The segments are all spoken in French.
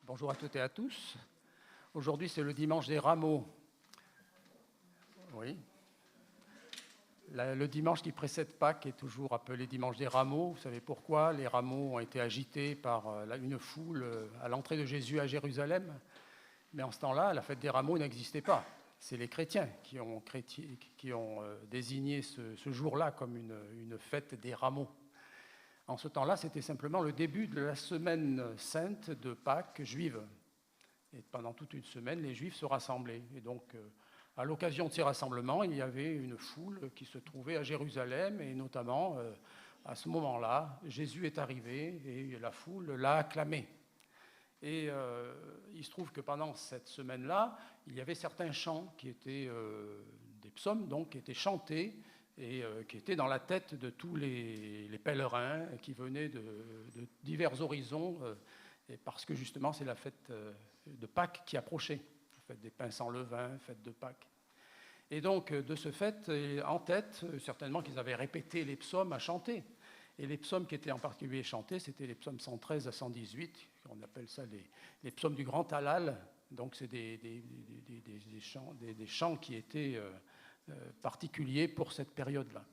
Bonjour à toutes et à tous. Aujourd'hui, c'est le dimanche des rameaux. Oui. Le dimanche qui précède Pâques est toujours appelé dimanche des rameaux. Vous savez pourquoi? Les rameaux ont été agités par une foule à l'entrée de Jésus à Jérusalem. Mais en ce temps-là, la fête des rameaux n'existait pas. C'est les chrétiens qui ont désigné ce jour-là comme une fête des rameaux. En ce temps-là, c'était simplement le début de la semaine sainte de Pâques juive. Et pendant toute une semaine, les Juifs se rassemblaient. Et donc, à l'occasion de ces rassemblements, il y avait une foule qui se trouvait à Jérusalem. Et notamment, à ce moment-là, Jésus est arrivé et la foule l'a acclamé. Et il se trouve que pendant cette semaine-là, il y avait certains chants qui étaient des psaumes, donc, qui étaient chantés et qui étaient dans la tête de tous les pèlerins qui venaient de divers horizons, et parce que justement c'est la fête de Pâques qui approchait, la fête des pains sans levain, fête de Pâques. Et donc de ce fait, en tête, certainement qu'ils avaient répété les psaumes à chanter. Et les psaumes qui étaient en particulier chantés, c'était les psaumes 113 à 118, on appelle ça les psaumes du Grand Halal. Donc c'est des chants qui étaient particuliers pour cette période-là.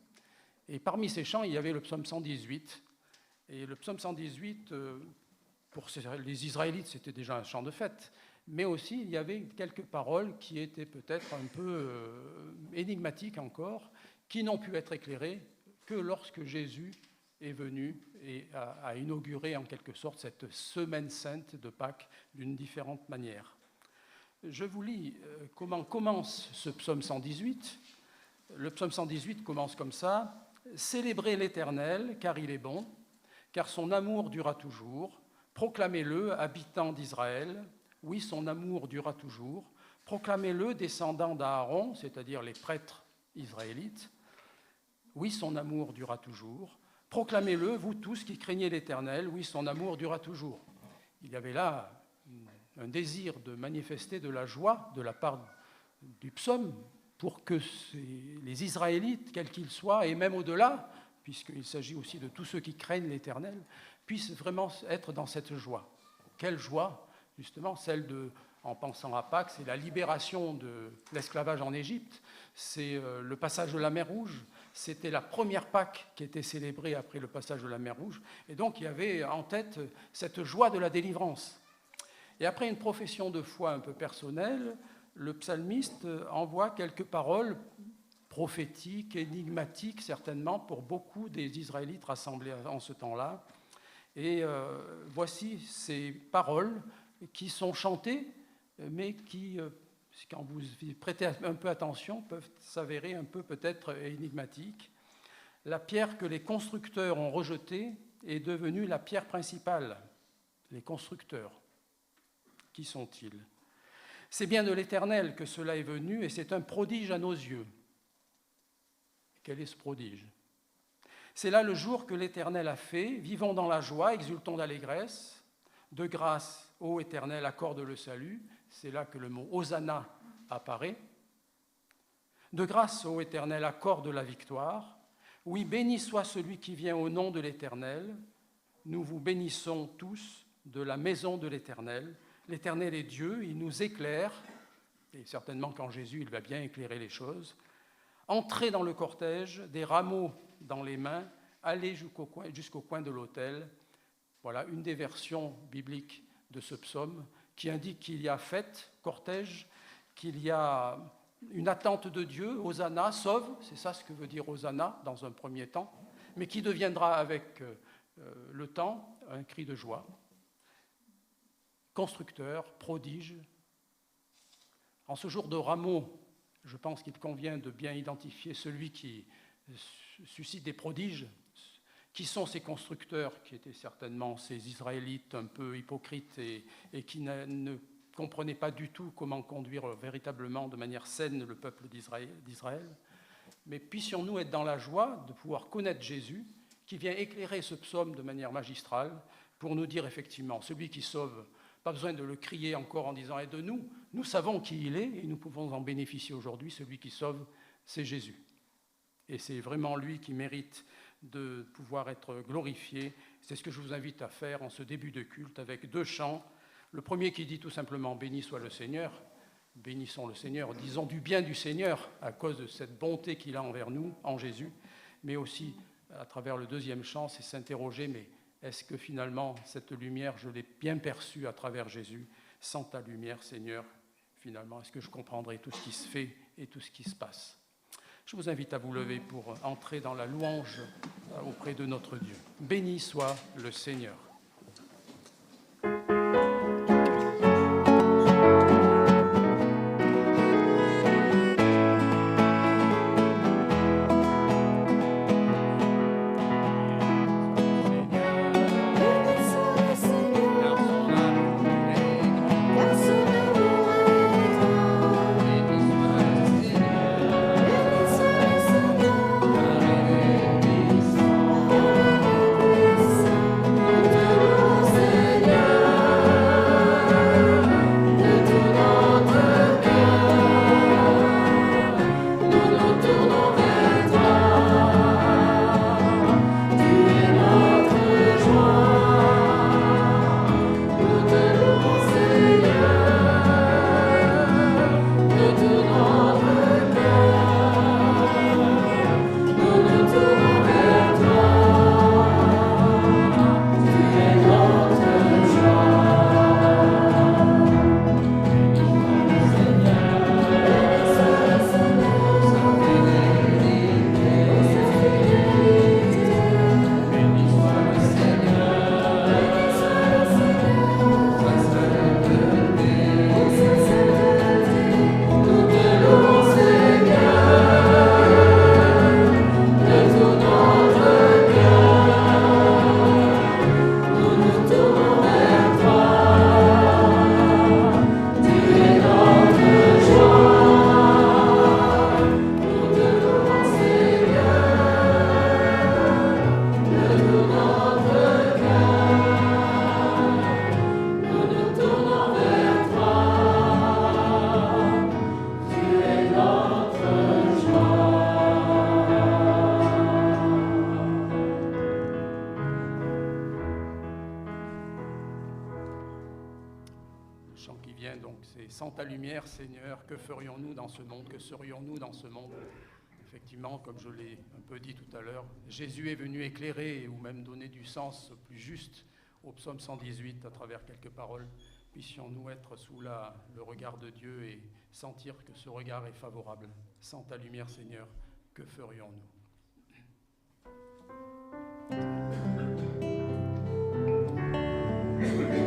Et parmi ces chants, il y avait le psaume 118. Et le psaume 118, pour les Israélites, c'était déjà un chant de fête. Mais aussi, il y avait quelques paroles qui étaient peut-être un peu énigmatiques encore, qui n'ont pu être éclairées que lorsque Jésus est venu et a inauguré en quelque sorte cette semaine sainte de Pâques d'une différente manière. Je vous lis comment commence ce psaume 118. Le psaume 118 commence comme ça. « Célébrez l'Éternel, car il est bon, car son amour durera toujours. Proclamez-le, habitants d'Israël. Oui, son amour durera toujours. Proclamez-le, descendants d'Aaron, c'est-à-dire les prêtres israélites. Oui, son amour durera toujours. Proclamez-le, vous tous qui craignez l'Éternel. Oui, son amour durera toujours. » Il y avait là un désir de manifester de la joie de la part du psaume pour que les Israélites, quels qu'ils soient, et même au-delà, puisqu'il s'agit aussi de tous ceux qui craignent l'Éternel, puissent vraiment être dans cette joie. Quelle joie, justement, celle de, en pensant à Pâques, c'est la libération de l'esclavage en Égypte, c'est le passage de la mer Rouge, c'était la première Pâques qui était célébrée après le passage de la mer Rouge, et donc il y avait en tête cette joie de la délivrance. Et après une profession de foi un peu personnelle, le psalmiste envoie quelques paroles prophétiques, énigmatiques certainement, pour beaucoup des Israélites rassemblés en ce temps-là. Et voici ces paroles qui sont chantées, mais qui, quand vous prêtez un peu attention, peuvent s'avérer un peu peut-être énigmatiques. La pierre que les constructeurs ont rejetée est devenue la pierre principale. Les constructeurs. Qui sont-ils? C'est bien de l'Éternel que cela est venu, et c'est un prodige à nos yeux. Quel est ce prodige? C'est là le jour que l'Éternel a fait. Vivons dans la joie, exultons d'allégresse. De grâce, ô Éternel, accorde le salut. C'est là que le mot Hosanna apparaît. De grâce, ô Éternel, accorde la victoire. Oui, béni soit celui qui vient au nom de l'Éternel. Nous vous bénissons tous de la maison de l'Éternel. L'Éternel est Dieu, il nous éclaire, et certainement qu'en Jésus, il va bien éclairer les choses. Entrez dans le cortège, des rameaux dans les mains, allez jusqu'au coin de l'autel. Voilà une des versions bibliques de ce psaume qui indique qu'il y a fête, cortège, qu'il y a une attente de Dieu, Hosanna, sauve, c'est ça ce que veut dire Hosanna dans un premier temps, mais qui deviendra avec le temps un cri de joie. Constructeur, prodige. En ce jour de rameaux, je pense qu'il convient de bien identifier celui qui suscite des prodiges. Qui sont ces constructeurs, qui étaient certainement ces Israélites un peu hypocrites et qui ne comprenaient pas du tout comment conduire véritablement de manière saine le peuple d'Israël. Mais puissions-nous être dans la joie de pouvoir connaître Jésus, qui vient éclairer ce psaume de manière magistrale pour nous dire effectivement, celui qui sauve, pas besoin de le crier encore en disant « aide-nous », nous savons qui il est et nous pouvons en bénéficier aujourd'hui. Celui qui sauve, c'est Jésus. Et c'est vraiment lui qui mérite de pouvoir être glorifié. C'est ce que je vous invite à faire en ce début de culte avec 2 chants. Le premier qui dit tout simplement « Béni soit le Seigneur ». Bénissons le Seigneur, disons du bien du Seigneur à cause de cette bonté qu'il a envers nous, en Jésus. Mais aussi, à travers le deuxième chant, c'est s'interroger, mais est-ce que finalement, cette lumière, je l'ai bien perçue à travers Jésus? Sans ta lumière, Seigneur, finalement, est-ce que je comprendrai tout ce qui se fait et tout ce qui se passe? Je vous invite à vous lever pour entrer dans la louange auprès de notre Dieu. Béni soit le Seigneur. Sans ta lumière, Seigneur, que ferions-nous dans ce monde? Que serions-nous dans ce monde? Effectivement, comme je l'ai un peu dit tout à l'heure, Jésus est venu éclairer ou même donner du sens plus juste au psaume 118 à travers quelques paroles. Puissions-nous être sous le regard de Dieu et sentir que ce regard est favorable. Sans ta lumière, Seigneur, que ferions-nous? Thank you.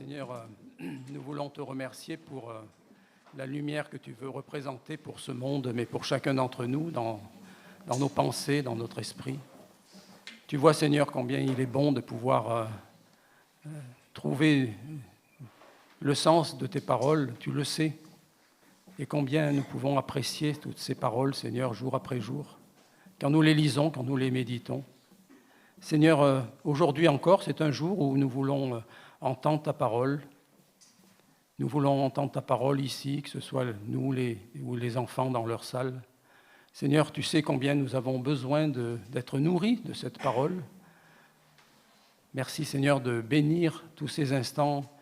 Seigneur, nous voulons te remercier pour la lumière que tu veux représenter pour ce monde, mais pour chacun d'entre nous, dans nos pensées, dans notre esprit. Tu vois, Seigneur, combien il est bon de pouvoir trouver le sens de tes paroles, tu le sais, et combien nous pouvons apprécier toutes ces paroles, Seigneur, jour après jour, quand nous les lisons, quand nous les méditons. Seigneur, aujourd'hui encore, c'est un jour où nous voulons entendre ta parole. Nous voulons entendre ta parole ici, que ce soit nous ou les enfants dans leur salle. Seigneur, tu sais combien nous avons besoin d'être nourris de cette parole. Merci, Seigneur, de bénir tous ces instants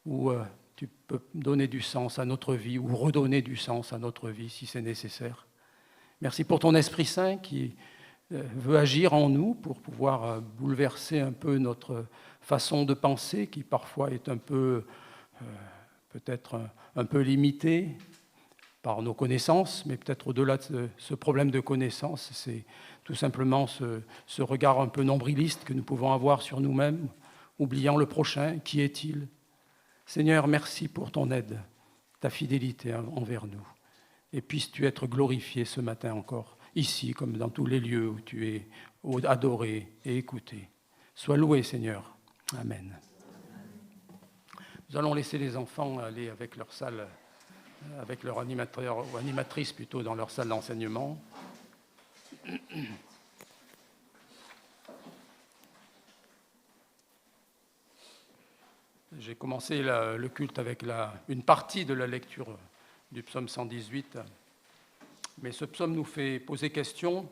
où tu peux donner du sens à notre vie ou redonner du sens à notre vie si c'est nécessaire. Merci pour ton Esprit Saint qui veut agir en nous pour pouvoir bouleverser un peu notre façon de penser qui parfois est un peu, peut-être un peu limitée par nos connaissances, mais peut-être au-delà de ce problème de connaissance, c'est tout simplement ce regard un peu nombriliste que nous pouvons avoir sur nous-mêmes, oubliant le prochain, qui est-il ? Seigneur, merci pour ton aide, ta fidélité envers nous. Et puisses-tu être glorifié ce matin encore, ici comme dans tous les lieux où tu es adoré et écouté. Sois loué, Seigneur. Amen. Nous allons laisser les enfants aller avec leur salle, avec leur animateur ou animatrice plutôt dans leur salle d'enseignement. J'ai commencé le culte avec une partie de la lecture du psaume 118, mais ce psaume nous fait poser question.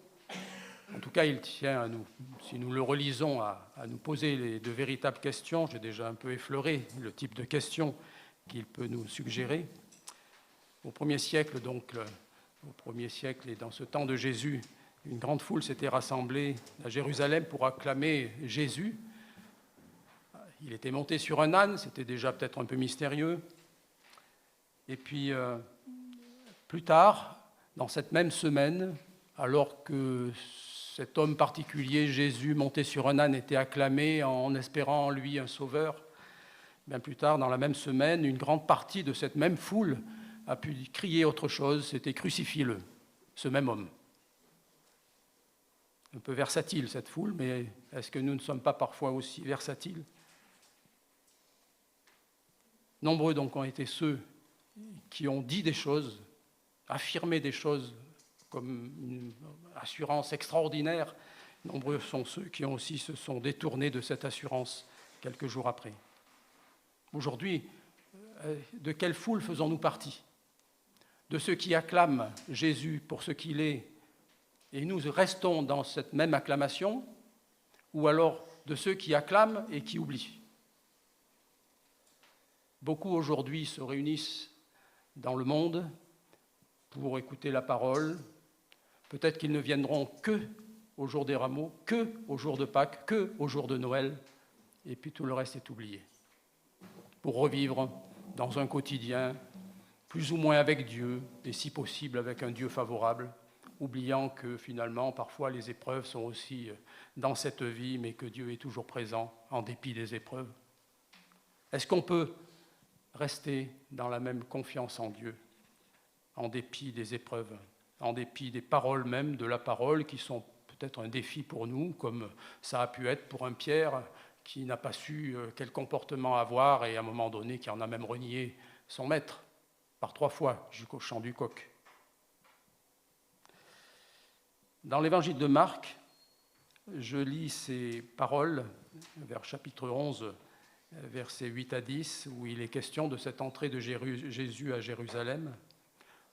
En tout cas, il tient à nous, si nous le relisons, à nous poser de véritables questions. J'ai déjà un peu effleuré le type de questions qu'il peut nous suggérer. Au 1er siècle, donc, au 1er siècle, et dans ce temps de Jésus, une grande foule s'était rassemblée à Jérusalem pour acclamer Jésus. Il était monté sur un âne, c'était déjà peut-être un peu mystérieux. Et puis, plus tard, dans cette même semaine, alors que cet homme particulier, Jésus, monté sur un âne, était acclamé en espérant en lui un sauveur, bien plus tard, dans la même semaine, une grande partie de cette même foule a pu crier autre chose, c'était « Crucifie-le », ce même homme. Un peu versatile cette foule, mais est-ce que nous ne sommes pas parfois aussi versatiles ? Nombreux donc ont été ceux qui ont dit des choses, affirmé des choses comme une assurance extraordinaire. Nombreux sont ceux qui ont aussi se sont détournés de cette assurance quelques jours après. Aujourd'hui, de quelle foule faisons-nous partie ? De ceux qui acclament Jésus pour ce qu'il est, et nous restons dans cette même acclamation, ou alors de ceux qui acclament et qui oublient ? Beaucoup aujourd'hui se réunissent dans le monde pour écouter la parole. Peut-être qu'ils ne viendront que au jour des rameaux, que au jour de Pâques, que au jour de Noël, et puis tout le reste est oublié. Pour revivre dans un quotidien, plus ou moins avec Dieu, et si possible avec un Dieu favorable, oubliant que finalement, parfois, les épreuves sont aussi dans cette vie, mais que Dieu est toujours présent en dépit des épreuves. Est-ce qu'on peut rester dans la même confiance en Dieu, en dépit des épreuves, en dépit des paroles même de la parole qui sont peut-être un défi pour nous, comme ça a pu être pour un Pierre qui n'a pas su quel comportement avoir et à un moment donné qui en a même renié son maître par 3 fois jusqu'au chant du coq. Dans l'évangile de Marc, je lis ces paroles vers chapitre 11, versets 8 à 10, où il est question de cette entrée de Jésus à Jérusalem.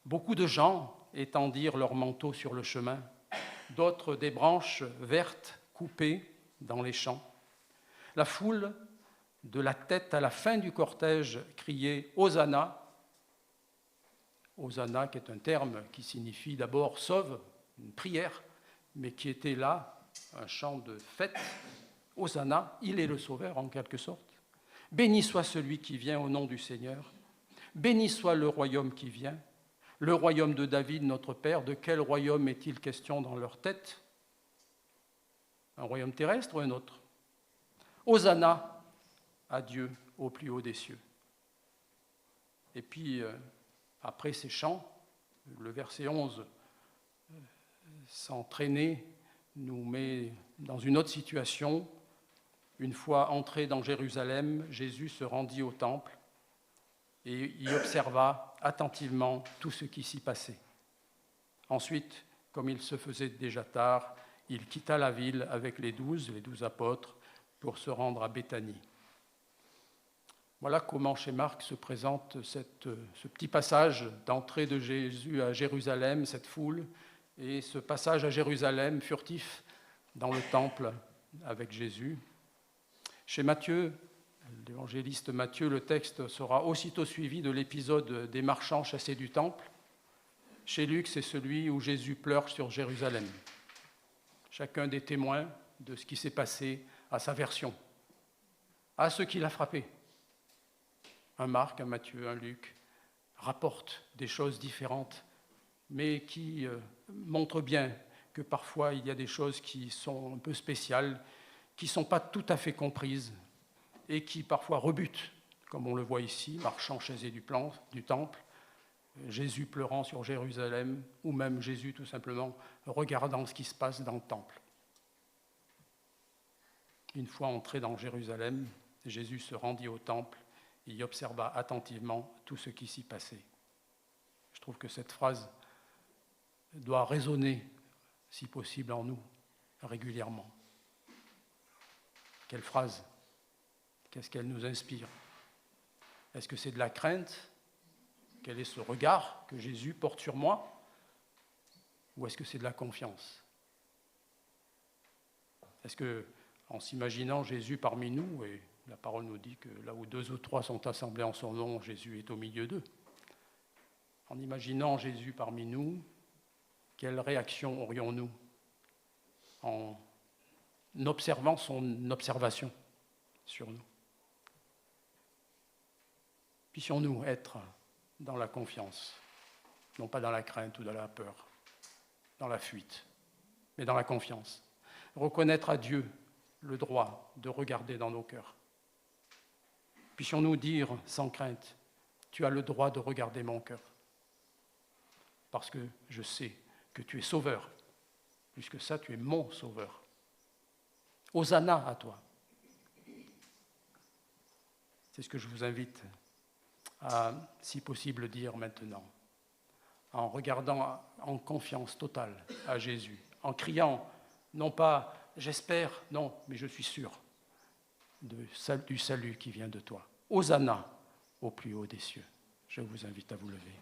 Beaucoup de gens étendirent leurs manteaux sur le chemin, d'autres des branches vertes coupées dans les champs. La foule, de la tête à la fin du cortège, criait « Hosanna ». Hosanna, qui est un terme qui signifie d'abord « sauve », une prière, mais qui était là, un chant de fête. Hosanna, il est le sauveur en quelque sorte. Béni soit celui qui vient au nom du Seigneur. Béni soit le royaume qui vient. Le royaume de David, notre Père. De quel royaume est-il question dans leur tête ? Un royaume terrestre ou un autre ? Hosanna à Dieu au plus haut des cieux. Et puis, après ces chants, le verset 11, sans traîner, nous met dans une autre situation. Une fois entré dans Jérusalem, Jésus se rendit au temple et y observa attentivement tout ce qui s'y passait. Ensuite, comme il se faisait déjà tard, il quitta la ville avec les 12 apôtres, pour se rendre à Béthanie. Voilà comment chez Marc se présente ce petit passage d'entrée de Jésus à Jérusalem, cette foule, et ce passage à Jérusalem furtif dans le temple avec Jésus. Chez Matthieu, l'évangéliste Matthieu, le texte sera aussitôt suivi de l'épisode des marchands chassés du temple. Chez Luc, c'est celui où Jésus pleure sur Jérusalem. Chacun des témoins de ce qui s'est passé à sa version, à ce qui l'a frappé. Un Marc, un Matthieu, un Luc rapportent des choses différentes, mais qui montrent bien que parfois il y a des choses qui sont un peu spéciales, qui ne sont pas tout à fait comprises et qui parfois rebutent, comme on le voit ici, marchant chassé du temple, Jésus pleurant sur Jérusalem, ou même Jésus tout simplement regardant ce qui se passe dans le temple. Une fois entré dans Jérusalem, Jésus se rendit au temple et y observa attentivement tout ce qui s'y passait. Je trouve que cette phrase doit résonner, si possible, en nous, régulièrement. Quelle phrase? Qu'est-ce qu'elle nous inspire? Est-ce que c'est de la crainte? Quel est ce regard que Jésus porte sur moi? Ou est-ce que c'est de la confiance? Est-ce que, en s'imaginant Jésus parmi nous, et la parole nous dit que là où 2 ou 3 sont assemblés en son nom, Jésus est au milieu d'eux. En imaginant Jésus parmi nous, quelle réaction aurions-nous en observant son observation sur nous? Puissions-nous être dans la confiance, non pas dans la crainte ou dans la peur, dans la fuite, mais dans la confiance. Reconnaître à Dieu le droit de regarder dans nos cœurs. Puissions-nous dire sans crainte, tu as le droit de regarder mon cœur, parce que je sais que tu es sauveur. Plus que ça, tu es mon sauveur. Hosanna à toi. C'est ce que je vous invite à, si possible, dire maintenant, en regardant en confiance totale à Jésus, en criant, non pas « j'espère », non, mais je suis sûr du salut qui vient de toi. Hosanna au plus haut des cieux. Je vous invite à vous lever.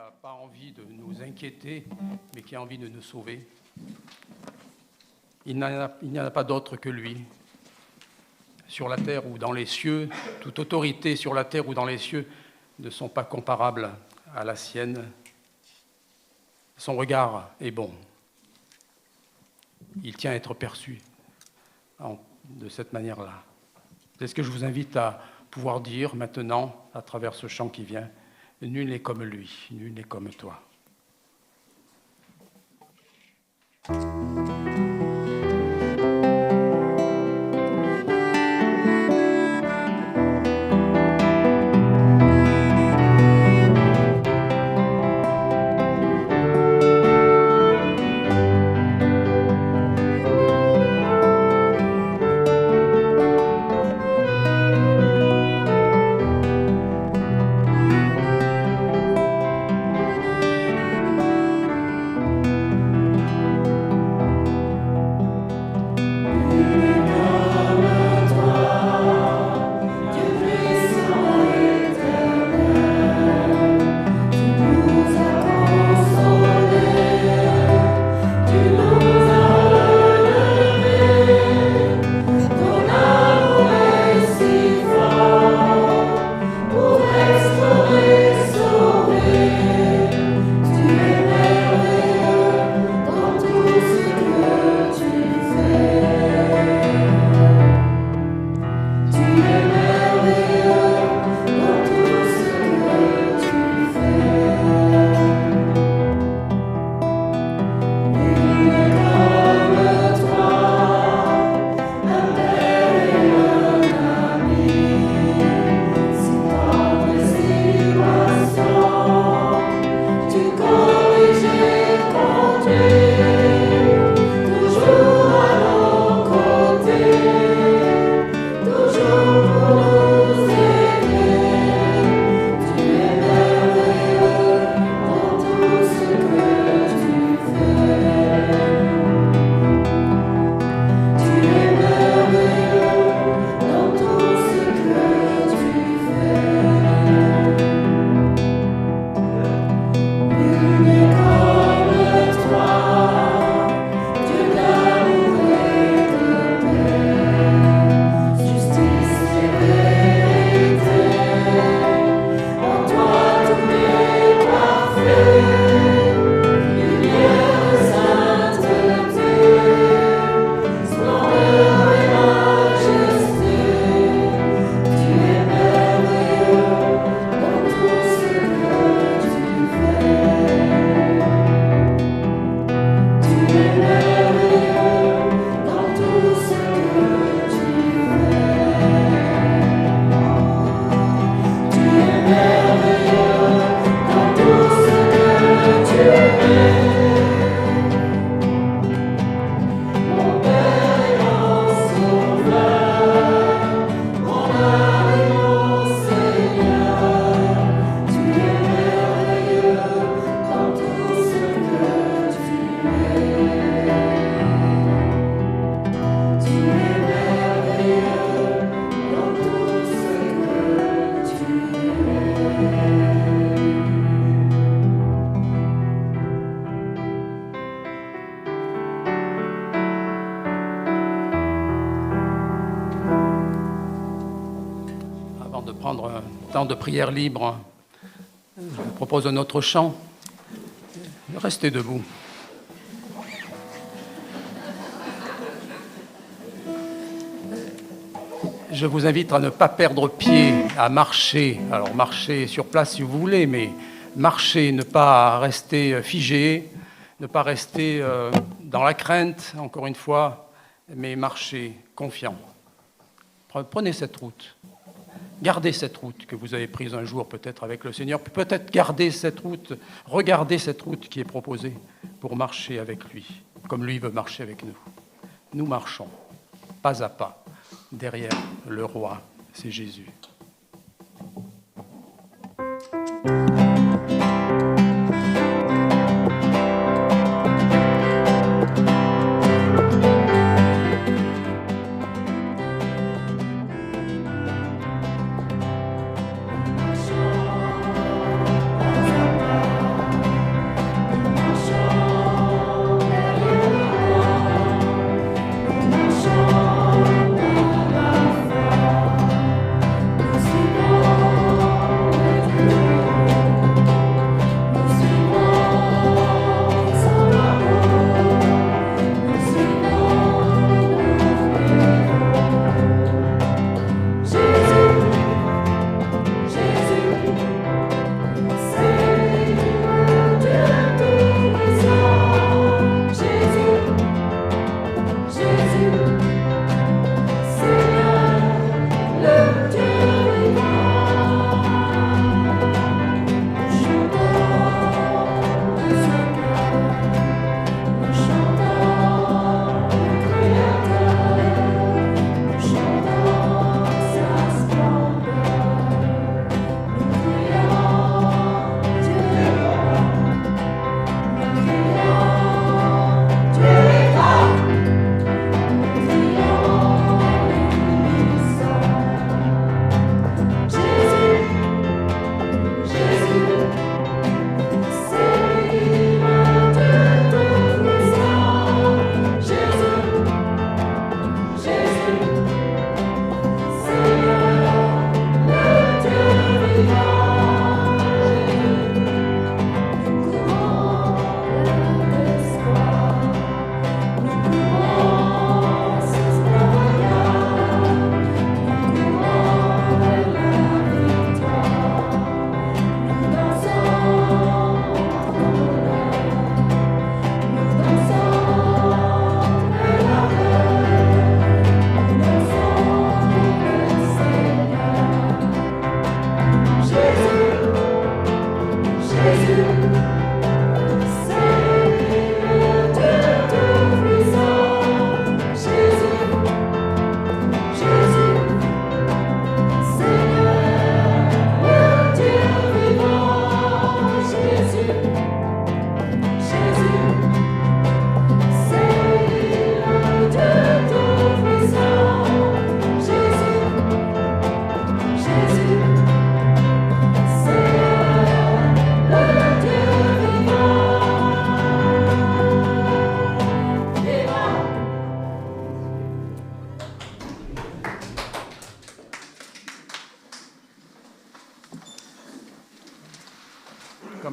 n'a pas envie de nous inquiéter, mais qui a envie de nous sauver. Il n'y en a pas d'autre que lui. Sur la terre ou dans les cieux, toute autorité sur la terre ou dans les cieux ne sont pas comparables à la sienne. Son regard est bon. Il tient à être perçu de cette manière-là. C'est ce que je vous invite à pouvoir dire maintenant, à travers ce chant qui vient. Nul n'est comme lui, nul n'est comme toi. De prière libre, je vous propose un autre chant. Restez debout. Je vous invite à ne pas perdre pied, à marcher. Alors marcher sur place si vous voulez, mais marcher, ne pas rester figé, ne pas rester dans la crainte, encore une fois, mais marcher confiant. Prenez cette route. Gardez cette route que vous avez prise un jour peut-être avec le Seigneur, peut-être gardez cette route, regardez cette route qui est proposée pour marcher avec lui, comme lui veut marcher avec nous. Nous marchons, pas à pas, derrière le roi, c'est Jésus.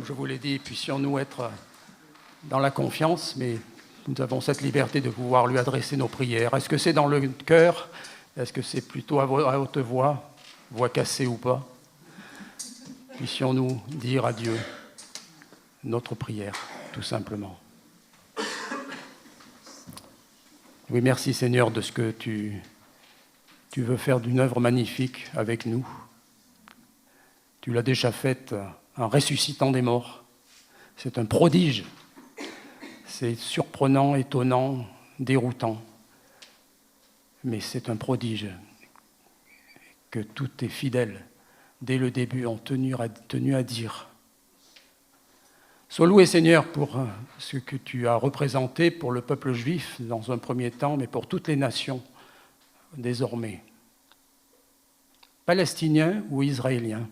je vous l'ai dit, puissions-nous être dans la confiance, mais nous avons cette liberté de pouvoir lui adresser nos prières. Est-ce que c'est dans le cœur? Est-ce que c'est plutôt à haute voix, voix cassée ou pas? Puissions-nous dire à Dieu notre prière, tout simplement. Oui, merci Seigneur de ce que tu veux faire d'une œuvre magnifique avec nous. Tu l'as déjà faite en ressuscitant des morts. C'est un prodige. C'est surprenant, étonnant, déroutant. Mais c'est un prodige que tous tes fidèles, dès le début, ont tenu à dire. Sois loué, Seigneur, pour ce que tu as représenté pour le peuple juif dans un premier temps, mais pour toutes les nations désormais. Palestiniens ou Israéliens,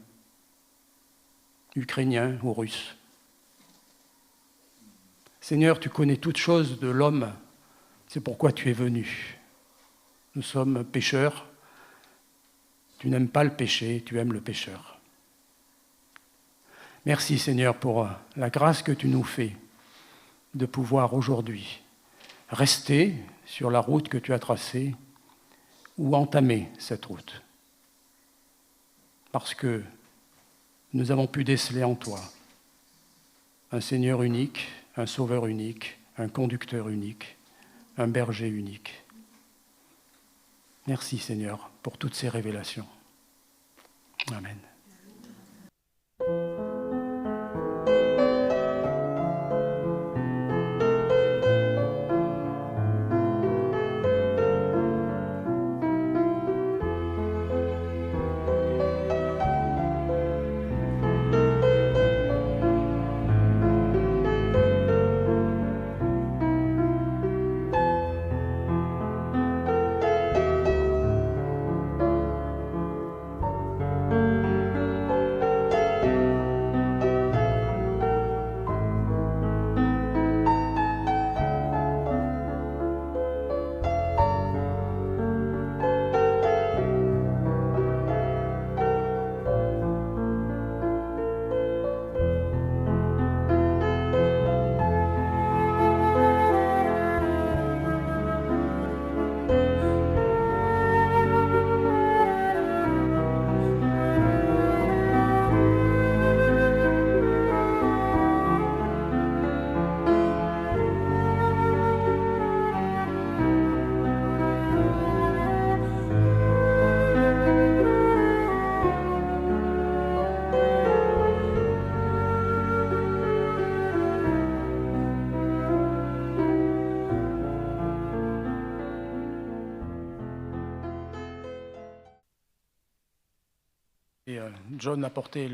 Ukrainiens ou Russes. Seigneur, tu connais toutes choses de l'homme, c'est pourquoi tu es venu. Nous sommes pécheurs, tu n'aimes pas le péché, tu aimes le pécheur. Merci Seigneur pour la grâce que tu nous fais de pouvoir aujourd'hui rester sur la route que tu as tracée ou entamer cette route. Parce que nous avons pu déceler en toi un Seigneur unique, un Sauveur unique, un conducteur unique, un berger unique. Merci Seigneur pour toutes ces révélations. Amen. Et John a porté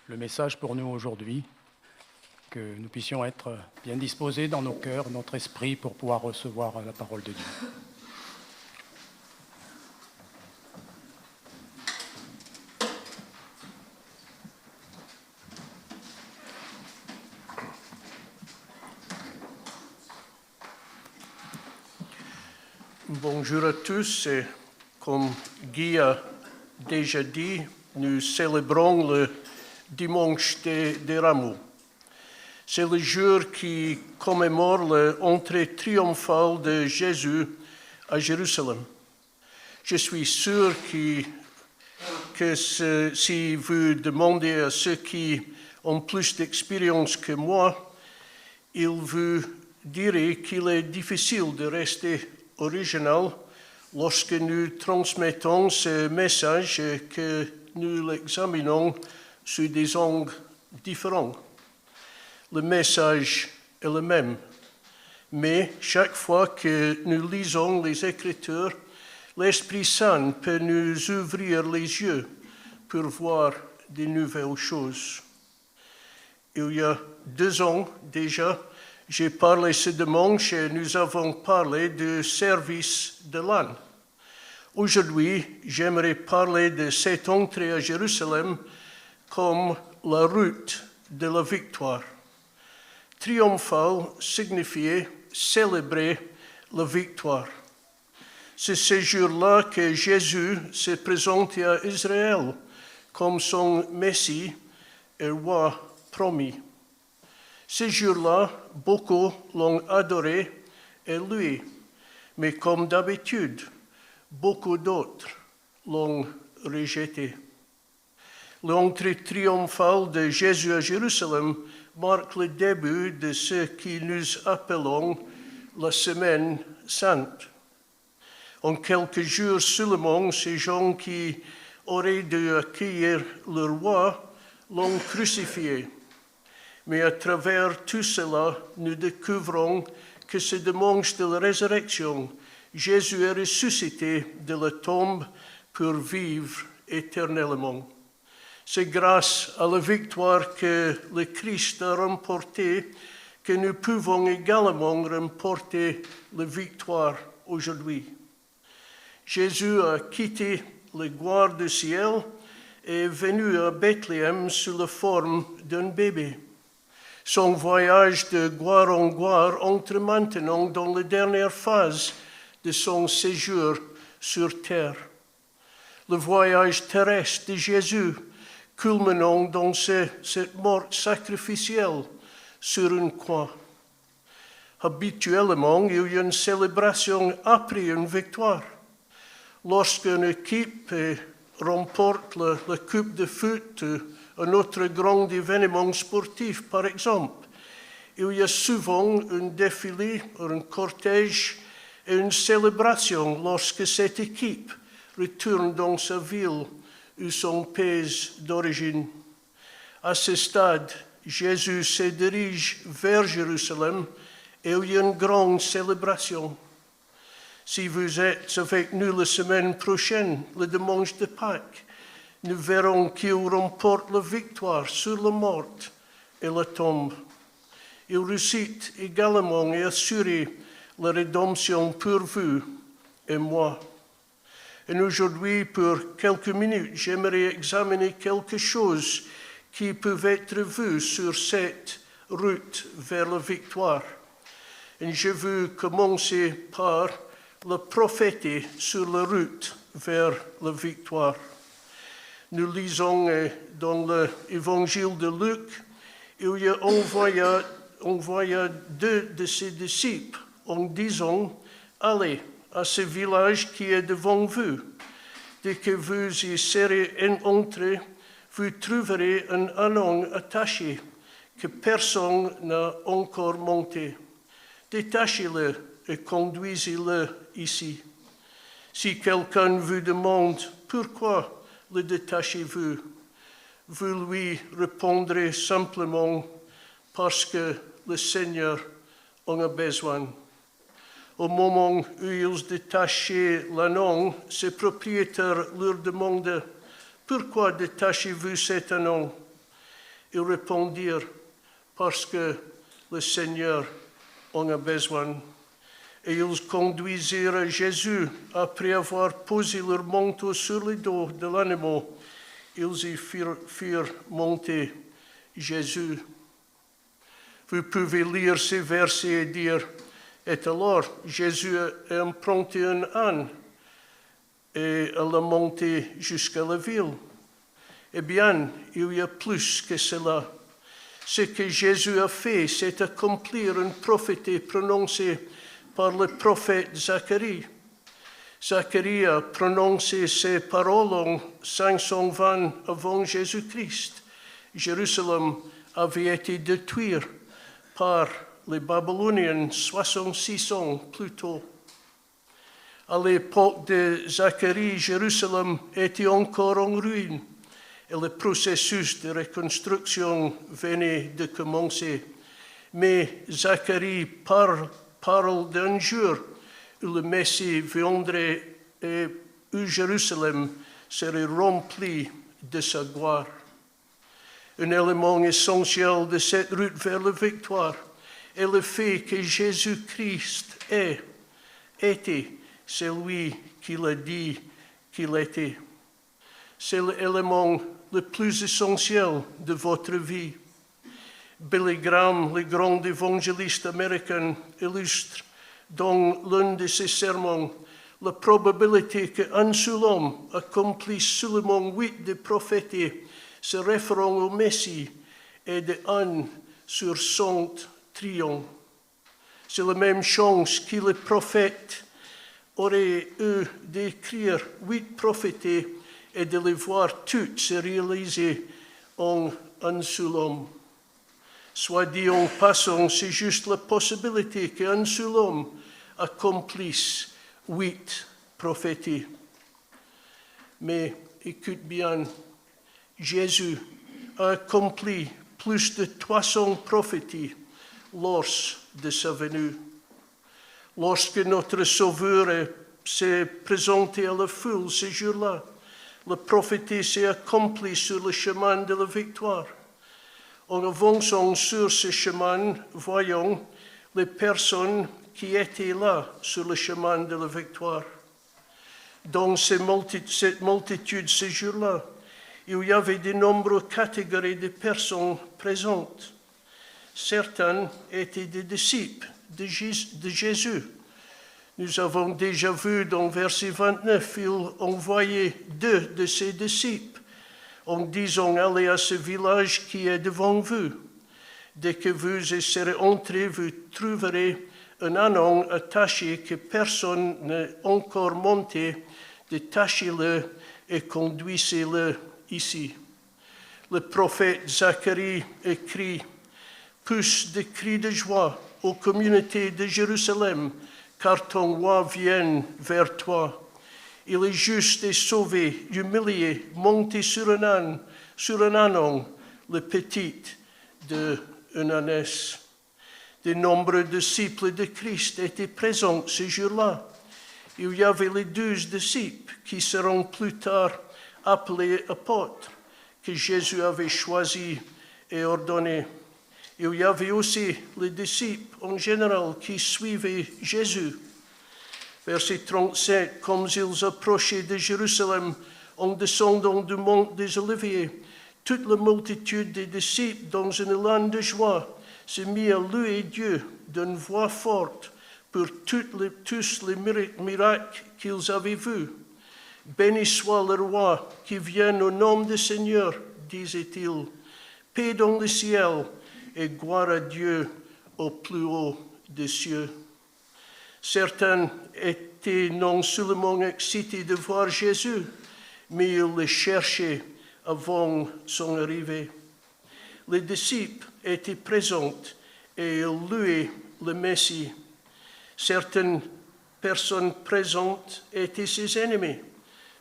le message pour nous aujourd'hui, que nous puissions être bien disposés dans nos cœurs, notre esprit, pour pouvoir recevoir la parole de Dieu. Bonjour à tous. Et comme Guy a déjà dit, nous célébrons le dimanche des Rameaux. C'est le jour qui commémore l'entrée triomphale de Jésus à Jérusalem. Je suis sûr que si vous demandez à ceux qui ont plus d'expérience que moi, ils vous diraient qu'il est difficile de rester original lorsque nous transmettons ce message et que nous l'examinons sous des angles différents. Le message est le même, mais chaque fois que nous lisons les Écritures, l'Esprit Saint peut nous ouvrir les yeux pour voir de nouvelles choses. Il y a 2 ans déjà, j'ai parlé ce dimanche et nous avons parlé du service de l'âne. Aujourd'hui, j'aimerais parler de cette entrée à Jérusalem comme la route de la victoire. Triomphal signifiait célébrer la victoire. C'est ce jour-là que Jésus s'est présenté à Israël comme son Messie et roi promis. Ces jours-là, beaucoup l'ont adoré et loué, mais comme d'habitude, beaucoup d'autres l'ont rejeté. L'entrée triomphale de Jésus à Jérusalem marque le début de ce que nous appelons la Semaine sainte. En quelques jours seulement, ces gens qui auraient dû accueillir le roi l'ont crucifié. Mais à travers tout cela, nous découvrons que ce dimanche de la résurrection, Jésus est ressuscité de la tombe pour vivre éternellement. C'est grâce à la victoire que le Christ a remportée que nous pouvons également remporter la victoire aujourd'hui. Jésus a quitté la gloire du ciel et est venu à Bethléem sous la forme d'un bébé. Son voyage de gloire en gloire entre maintenant dans la dernière phase de son séjour sur terre. Le voyage terrestre de Jésus culminant dans cette mort sacrificielle sur une croix. Habituellement, il y a une célébration après une victoire. Lorsqu'une équipe remporte la coupe de foot, un autre grand événement sportif par exemple, il y a souvent un défilé, un cortège et une célébration lorsque cette équipe retourne dans sa ville ou son pays d'origine. À ce stade, Jésus se dirige vers Jérusalem et il y a une grande célébration. Si vous êtes avec nous la semaine prochaine, le dimanche de Pâques, nous verrons qu'il remporte la victoire sur la mort et la tombe. Il réussit également et assure la rédemption pour vous et moi. Et aujourd'hui, pour quelques minutes, j'aimerais examiner quelque chose qui peut être vu sur cette route vers la victoire. Et je veux commencer par le prophète sur la route vers la victoire. Nous lisons dans l'évangile de Luc, il y a envoya 2 de ses disciples en disant, « Allez à ce village qui est devant vous. Dès que vous y serez entrés, vous trouverez un ânon attaché que personne n'a encore monté. Détachez-le et conduisez-le ici. Si quelqu'un vous demande pourquoi le détachez-vous, vous lui répondrez simplement parce que le Seigneur en a besoin. Au moment où ils détachaient l'ânon, ses propriétaires leur demandaient « Pourquoi détachez-vous cet ânon ?» Ils répondirent « Parce que le Seigneur en a besoin. » Et ils conduisirent Jésus après avoir posé leur manteau sur le dos de l'animal. Ils y firent monter Jésus. Vous pouvez lire ces versets et dire « Et alors, Jésus a emprunté un âne et l'a monté jusqu'à la ville. » Eh bien, il y a plus que cela. Ce que Jésus a fait, c'est accomplir une prophétie prononcée par le prophète Zacharie. Zacharie a prononcé ces paroles en 520 avant Jésus-Christ. Jérusalem avait été détruite par les Babyloniens 66 ans plus tôt. À l'époque de Zacharie, Jérusalem était encore en ruine et le processus de reconstruction venait de commencer. Mais Zacharie parle d'un jour où le Messie viendrait et où Jérusalem serait remplie de sa gloire. Un élément essentiel de cette route vers la victoire est le fait que Jésus-Christ était celui qu'il a dit qu'il était. C'est l'élément le plus essentiel de votre vie. Billy Graham, le grand évangéliste américain, illustre dans l'un de ses sermons la probabilité qu'un seul homme accomplisse seulement 8 des prophéties se référant au Messie et de 1 sur son triomphe. C'est la même chose que le prophète aurait eu d'écrire 8 prophéties et de les voir toutes se réaliser en un seul homme. Soit dit en passant, c'est juste la possibilité qu'un seul homme accomplisse 8 prophéties. Mais écoute bien, Jésus a accompli plus de 300 prophéties lors de sa venue. Lorsque notre Sauveur s'est présenté à la foule ce jour-là, la prophétie s'est accomplie sur le chemin de la victoire. En avançant sur ce chemin, voyons les personnes qui étaient là sur le chemin de la victoire. Dans cette multitude ce jour-là, il y avait de nombreuses catégories de personnes présentes. Certains étaient des disciples de Jésus. Nous avons déjà vu dans verset 29, il envoyait 2 de ses disciples en disant « Allez à ce village qui est devant vous. Dès que vous y serez entrés, vous trouverez un ânon attaché que personne n'a encore monté. Détachez-le et conduisez-le ici. » Le prophète Zacharie écrit « Pousse des cris de joie aux communautés de Jérusalem, car ton roi vient vers toi. Il est juste et sauvé, humilié, monté sur un ânon, le petit d'une ânesse. » De nombreux disciples de Christ étaient présents ce jour-là. Il y avait les 12 disciples qui seront plus tard appelés apôtres, que Jésus avait choisis et ordonnés. Il y avait aussi les disciples en général qui suivaient Jésus. Verset 37, comme ils approchaient de Jérusalem en descendant du mont des Oliviers, toute la multitude des disciples, dans une élan de joie, se mit à louer Dieu d'une voix forte pour tous les miracles qu'ils avaient vus. Béni soit le roi qui vient au nom du Seigneur, disait-il. Paix dans le ciel et gloire à Dieu au plus haut des cieux. Certains étaient non seulement excités de voir Jésus, mais ils le cherchaient avant son arrivée. Les disciples étaient présents et ils louaient le Messie. Certaines personnes présentes étaient ses ennemis.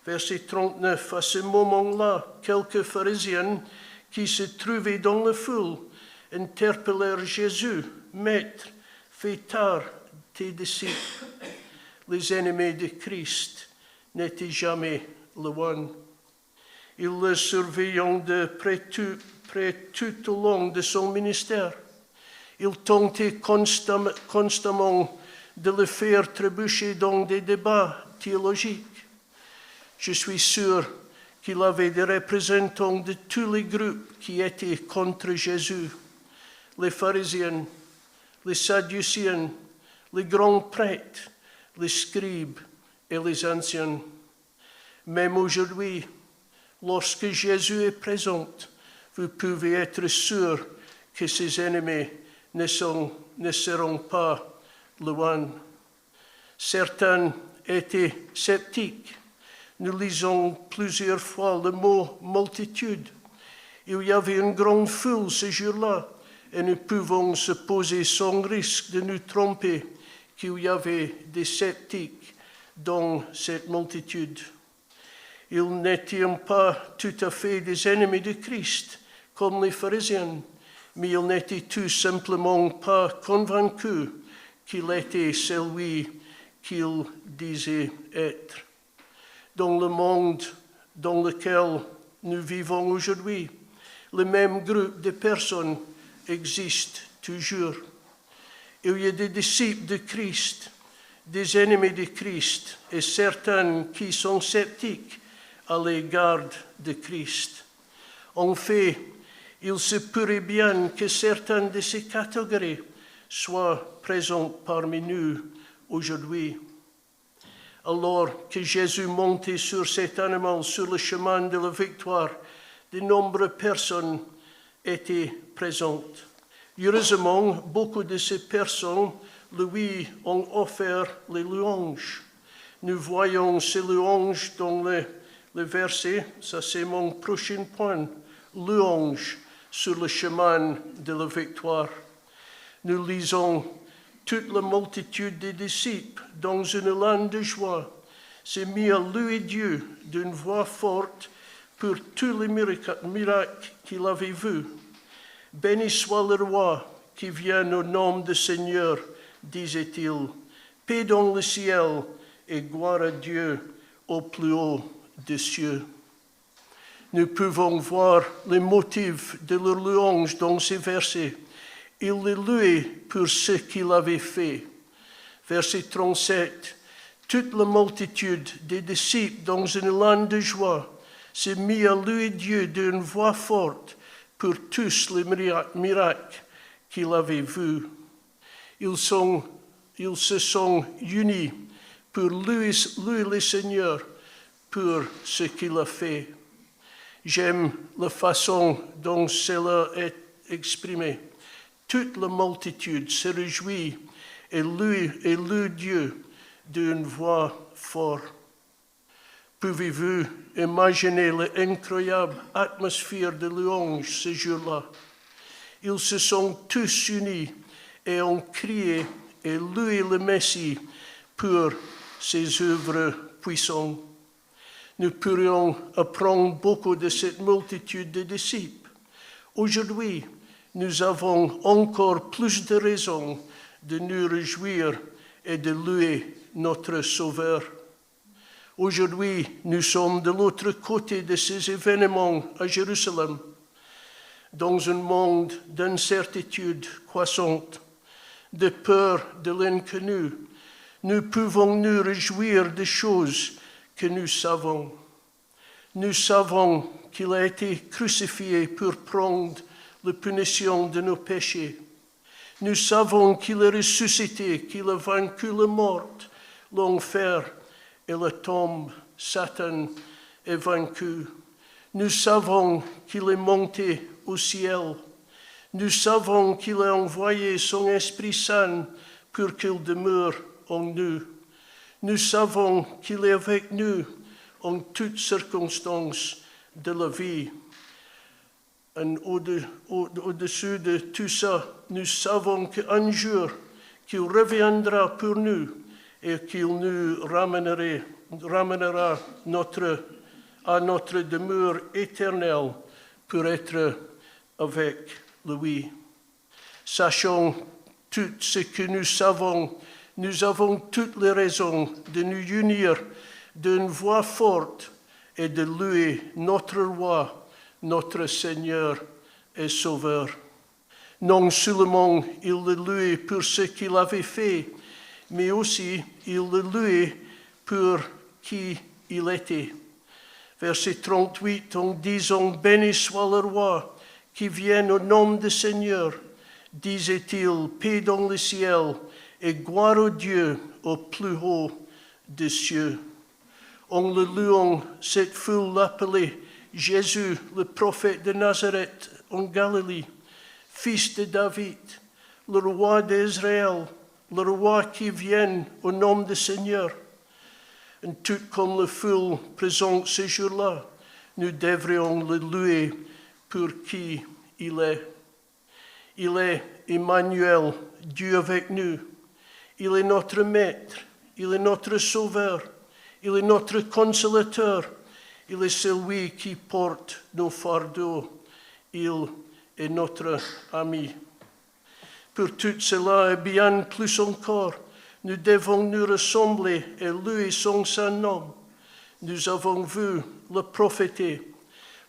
Verset 39, à ce moment-là, quelques pharisiens qui se trouvaient dans la foule interpellèrent Jésus. « Maître, fais tard tes disciples. » Les ennemis de Christ n'étaient jamais loin. Ils le surveillaient de près tout au long de son ministère. Ils tentaient constamment de le faire trébucher dans des débats théologiques. Je suis sûr qu'il avait des représentants de tous les groupes qui étaient contre Jésus. Les pharisiens, les sadduciens, les grands prêtres, les scribes et les anciens. Même aujourd'hui, lorsque Jésus est présent, vous pouvez être sûr que ses ennemis ne seront pas loin. Certains étaient sceptiques. Nous lisons plusieurs fois le mot « multitude ». Il y avait une grande foule ce jour-là et nous pouvons supposer sans risque de nous tromper qu'il y avait des sceptiques dans cette multitude. Ils n'étaient pas tout à fait des ennemis de Christ, comme les pharisiens, mais ils n'étaient tout simplement pas convaincus qu'il était celui qu'il disait être. Dans le monde dans lequel nous vivons aujourd'hui, le même groupe de personnes existe toujours. Il y a des disciples de Christ, des ennemis de Christ et certains qui sont sceptiques à l'égard de Christ. En fait, il se pourrait bien que certaines de ces catégories soient présentes parmi nous aujourd'hui. Alors que Jésus montait sur cet animal sur le chemin de la victoire, de nombreuses personnes étaient présentes. Heureusement, beaucoup de ces personnes lui ont offert les louanges. Nous voyons ces louanges dans le verset, ça c'est mon prochain point, louange sur le chemin de la victoire. Nous lisons toute la multitude des disciples dans une langue de joie s'est mis à louer Dieu d'une voix forte pour tous les miracles qu'il avait vus. Béni soit le roi qui vient au nom du Seigneur, disait-il. Paix dans le ciel et gloire à Dieu au plus haut des cieux. Nous pouvons voir les motifs de leur louange dans ces versets. Ils les louaient pour ce qu'il avait fait. Verset 37. Toute la multitude des disciples dans une langue de joie s'est mis à louer Dieu d'une voix forte pour tous les miracles qu'il avait vus. Ils se sont unis pour louer le Seigneur pour ce qu'il a fait. J'aime la façon dont cela est exprimé. Toute la multitude se réjouit et loue Dieu d'une voix forte. Pouvez-vous imaginer l'incroyable atmosphère de louange ce jour-là? Ils se sont tous unis et ont crié et loué le Messie pour ses œuvres puissantes. Nous pourrions apprendre beaucoup de cette multitude de disciples. Aujourd'hui, nous avons encore plus de raisons de nous réjouir et de louer notre Sauveur. Aujourd'hui, nous sommes de l'autre côté de ces événements à Jérusalem, dans un monde d'incertitude croissante, de peur de l'inconnu. Nous pouvons nous réjouir des choses que nous savons. Nous savons qu'il a été crucifié pour prendre la punition de nos péchés. Nous savons qu'il est ressuscité, qu'il a vaincu la mort, l'enfer et la tombe. Satan est vaincu. Nous savons qu'il est monté au ciel. Nous savons qu'il a envoyé son Esprit Saint pour qu'il demeure en nous. Nous savons qu'il est avec nous en toutes circonstances de la vie. Et au-dessus de tout ça, nous savons qu'un jour, qu'il reviendra pour nous et qu'il nous ramènera à notre demeure éternelle pour être avec lui. Sachant tout ce que nous avons toutes les raisons de nous unir d'une voix forte et de louer notre roi, notre Seigneur et Sauveur. Non seulement il le louait pour ce qu'il avait fait, mais aussi il le louait pour qui il était. Verset 38, en disant « Béni soit le roi qui vient au nom du Seigneur », disait-il, « paix dans le ciel et gloire au Dieu au plus haut des cieux ». En le louant, cette foule l'appelait Jésus, le prophète de Nazareth en Galilée, fils de David, le roi d'Israël, le roi qui vient au nom du Seigneur. Et tout comme la foule présente ce jour-là, nous devrions le louer pour qui il est. Il est Emmanuel, Dieu avec nous. Il est notre maître, il est notre sauveur, il est notre consolateur. Il est celui qui porte nos fardeaux. Il est notre ami. Pour tout cela et bien plus encore, nous devons nous ressembler et louer son saint nom. Nous avons vu le prophète,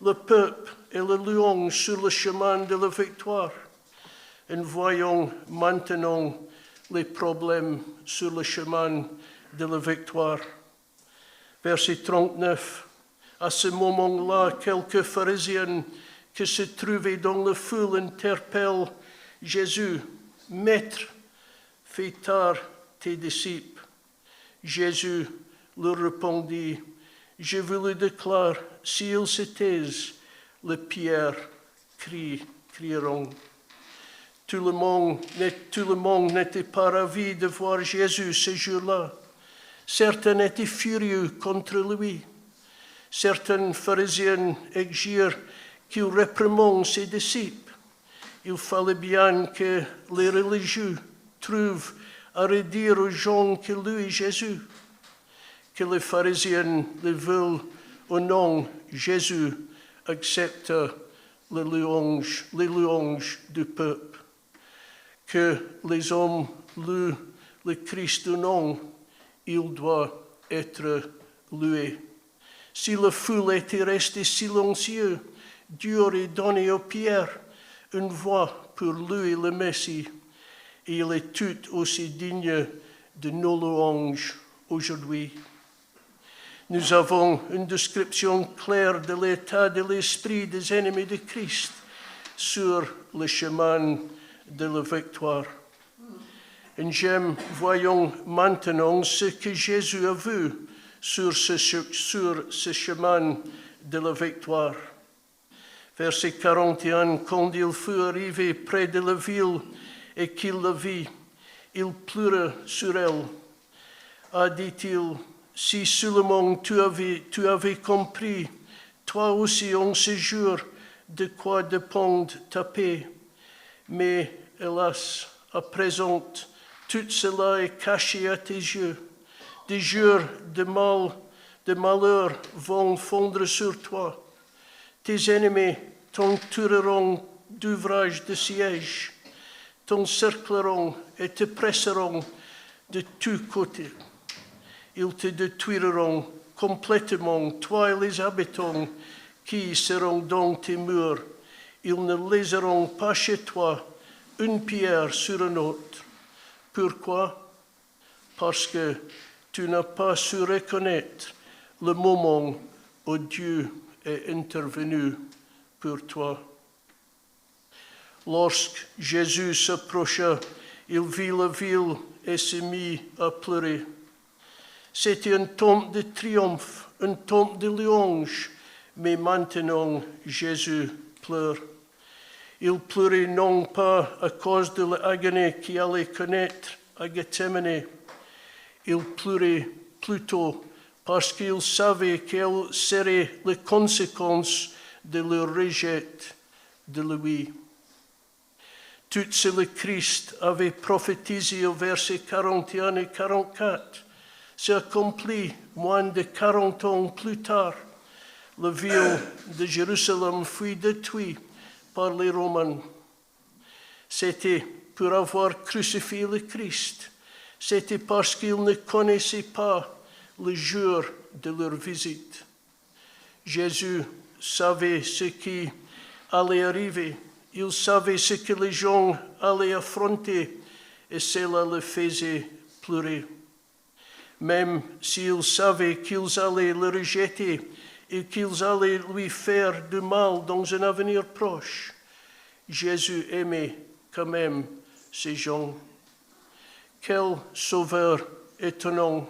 le peuple et le louange sur le chemin de la victoire. Et voyons maintenant les problèmes sur le chemin de la victoire. Verset 39. À ce moment-là, quelques pharisiens qui se trouvaient dans la foule interpellent Jésus. « Maître, fais taire tes disciples. » Jésus leur répondit, « Je vous le déclare, s'ils se taisent, les pierres crieront. » Tout le monde n'était pas ravi de voir Jésus ce jour-là. Certains étaient furieux contre lui. Certains pharisiens exigèrent qu'il réprimande ses disciples. Il fallait bien que les religieux trouvent à redire aux gens que lui, Jésus, que les pharisiens le veulent ou non, Jésus accepte les louanges du peuple. Que les hommes louent le Christ ou non, il doit être loué. Si la foule était restée silencieuse, Dieu aurait donné aux pierres une voix pour louer le Messie. Et il est tout aussi digne de nos louanges aujourd'hui. Nous avons une description claire de l'état de l'esprit des ennemis de Christ sur le chemin de la victoire. Et voyons maintenant ce que Jésus a vu sur ce chemin de la victoire. Verset 41, quand il fut arrivé près de la ville et qu'il la vit, il pleura sur elle. Ah, dit-il, si seulement tu avais compris, toi aussi en ce jour, de quoi dépend ta paix. Mais hélas, à présent, tout cela est caché à tes yeux. Des jours de malheur vont fondre sur toi. Tes ennemis t'entoureront d'ouvrages de siège, t'encercleront et te presseront de tous côtés. Ils te détruiront complètement, toi et les habitants qui seront dans tes murs. Ils ne laisseront pas chez toi une pierre sur une autre. Pourquoi? Parce que tu n'as pas su reconnaître le moment où Dieu est intervenu pour toi. Lorsque Jésus s'approcha, il vit la ville et se mit à pleurer. C'était un temps de triomphe, un temps de louange, mais maintenant Jésus pleure. Il pleurait non pas à cause de l'agonie qu'il allait connaître à Gethsémane, il pleurait plutôt parce qu'il savait quelles seraient les conséquences de leur rejet de lui. Tout ce que le Christ avait prophétisé au verset 41 et 44 s'est accompli moins de 40 ans plus tard. La ville de Jérusalem fut détruite par les Romains. C'était pour avoir crucifié le Christ. C'était parce qu'ils ne connaissaient pas le jour de leur visite. Jésus savait ce qui allait arriver. Il savait ce que les gens allaient affronter et cela le faisait pleurer. Même s'ils savaient qu'ils allaient le rejeter et qu'ils allaient lui faire du mal dans un avenir proche, Jésus aimait quand même ces gens. Quel sauveur étonnant,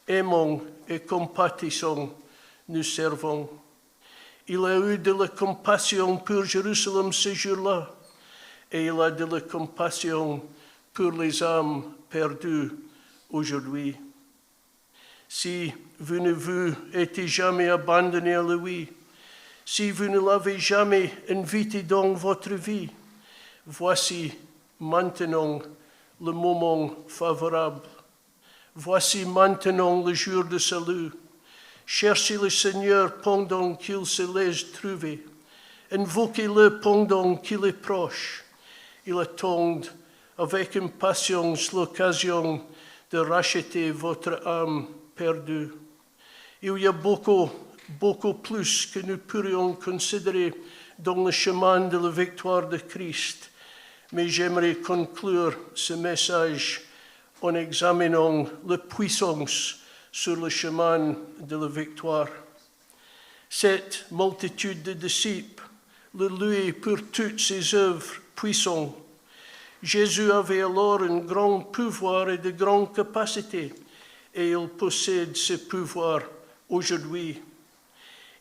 aimant et compatissant nous servons. Il a eu de la compassion pour Jérusalem ce jour-là et il a de la compassion pour les âmes perdues aujourd'hui. Si vous ne vous êtes jamais abandonné à lui, si vous ne l'avez jamais invité dans votre vie, voici maintenant le moment favorable. Voici maintenant le jour de salut. Cherchez le Seigneur pendant qu'il se laisse trouver. Invoquez-le pendant qu'il est proche. Il attend avec impatience l'occasion de racheter votre âme perdue. Il y a beaucoup plus que nous pourrions considérer dans le chemin de la victoire de Christ. Mais j'aimerais conclure ce message en examinant la puissance sur le chemin de la victoire. Cette multitude de disciples le louaient pour toutes ses œuvres puissantes. Jésus avait alors un grand pouvoir et de grandes capacités, et il possède ce pouvoir aujourd'hui.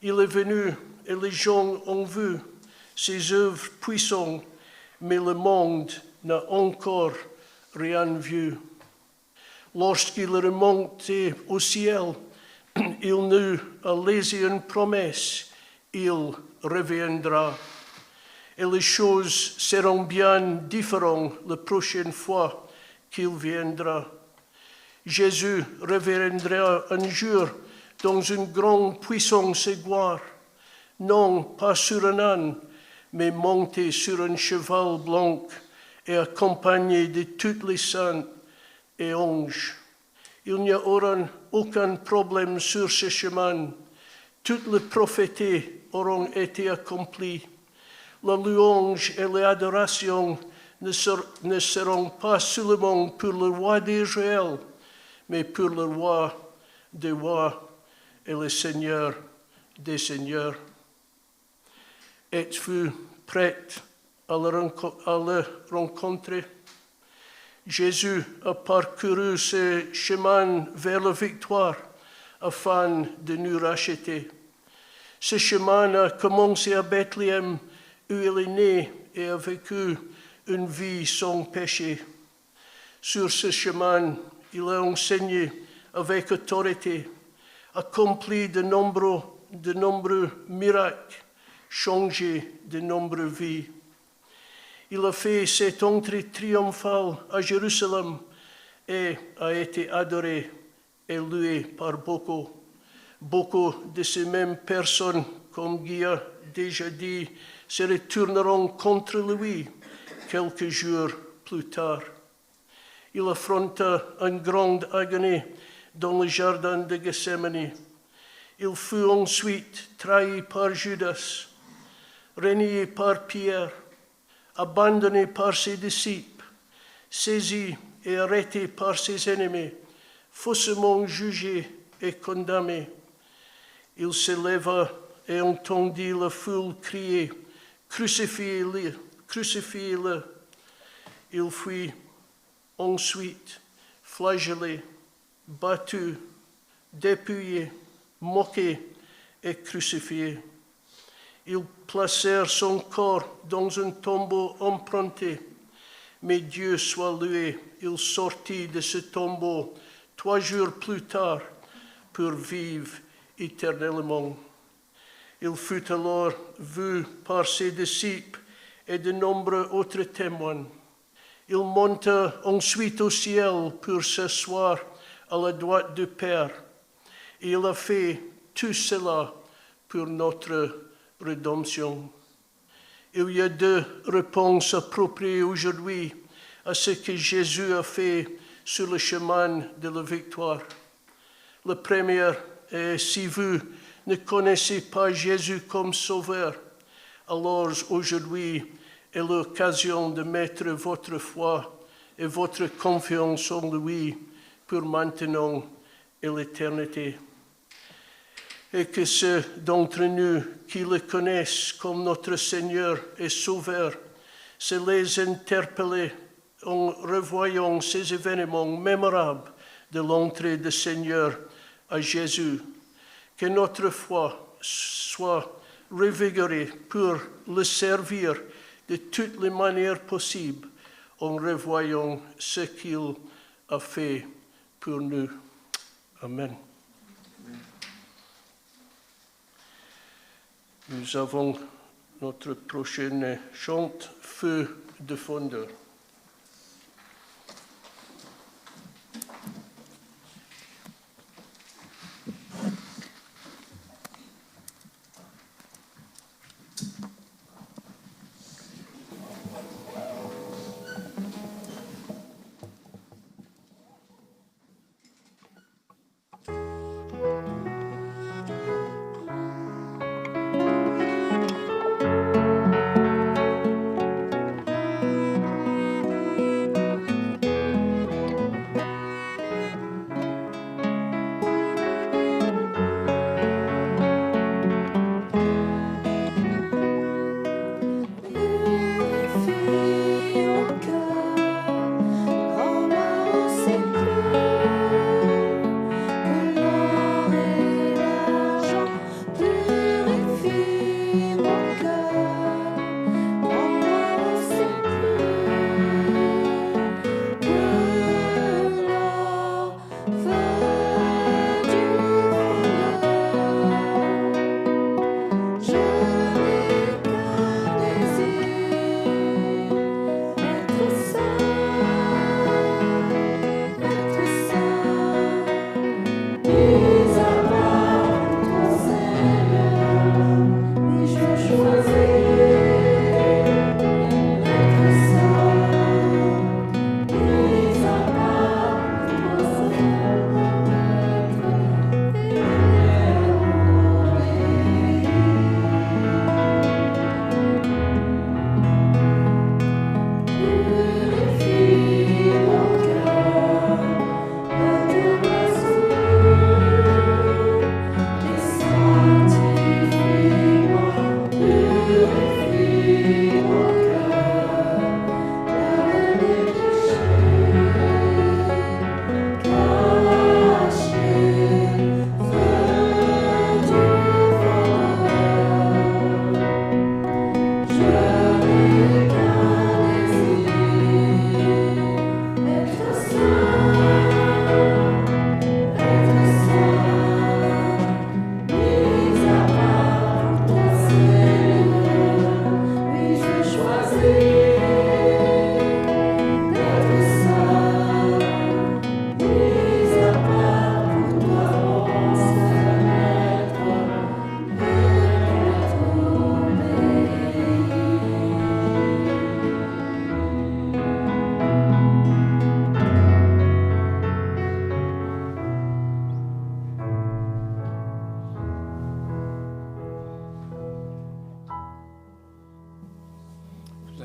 Il est venu et les gens ont vu ses œuvres puissantes, mais le monde n'a encore rien vu. Lorsqu'il remontait au ciel, il nous a laissé une promesse, il reviendra. Et les choses seront bien différentes la prochaine fois qu'il viendra. Jésus reviendra un jour dans une grande puissance et gloire, non pas sur un âne, mais monté sur un cheval blanc et accompagné de tous les saints et anges. Il n'y aura aucun problème sur ce chemin. Toutes les prophéties auront été accomplies. La louange et l'adoration ne seront pas seulement pour le roi d'Israël, mais pour le roi des rois et le Seigneur des seigneurs. Êtes-vous prêts à le rencontrer? Jésus a parcouru ce chemin vers la victoire afin de nous racheter. Ce chemin a commencé à Bethléem, où il est né et a vécu une vie sans péché. Sur ce chemin, il a enseigné avec autorité, accompli de nombreux miracles, changé de nombreuses vies. Il a fait cette entrée triomphale à Jérusalem et a été adoré et loué par beaucoup. Beaucoup de ces mêmes personnes, comme Guy a déjà dit, se retourneront contre lui quelques jours plus tard. Il affronta une grande agonie dans le jardin de Gethsémani. Il fut ensuite trahi par Judas, renié par Pierre, abandonné par ses disciples, saisi et arrêté par ses ennemis, faussement jugé et condamné. Il se leva et entendit la foule crier « Crucifiez-le, crucifiez-le ». Il fut ensuite flagellé, battu, dépouillé, moqué et crucifié. Ils placèrent son corps dans un tombeau emprunté, mais Dieu soit loué, il sortit de ce tombeau 3 jours plus tard pour vivre éternellement. Il fut alors vu par ses disciples et de nombreux autres témoins. Il monta ensuite au ciel pour s'asseoir à la droite du Père. Et il a fait tout cela pour notre rédemption. Il y a 2 réponses appropriées aujourd'hui à ce que Jésus a fait sur le chemin de la victoire. La première est, si vous ne connaissez pas Jésus comme Sauveur, alors aujourd'hui est l'occasion de mettre votre foi et votre confiance en lui pour maintenant et l'éternité. Et que ceux d'entre nous qui le connaissent comme notre Seigneur et Sauveur se les interpeller en revoyant ces événements mémorables de l'entrée du Seigneur à Jésus. Que notre foi soit revigorée pour le servir de toutes les manières possibles en revoyant ce qu'il a fait pour nous. Amen. Nous avons notre prochaine chante, Feu de fondeur.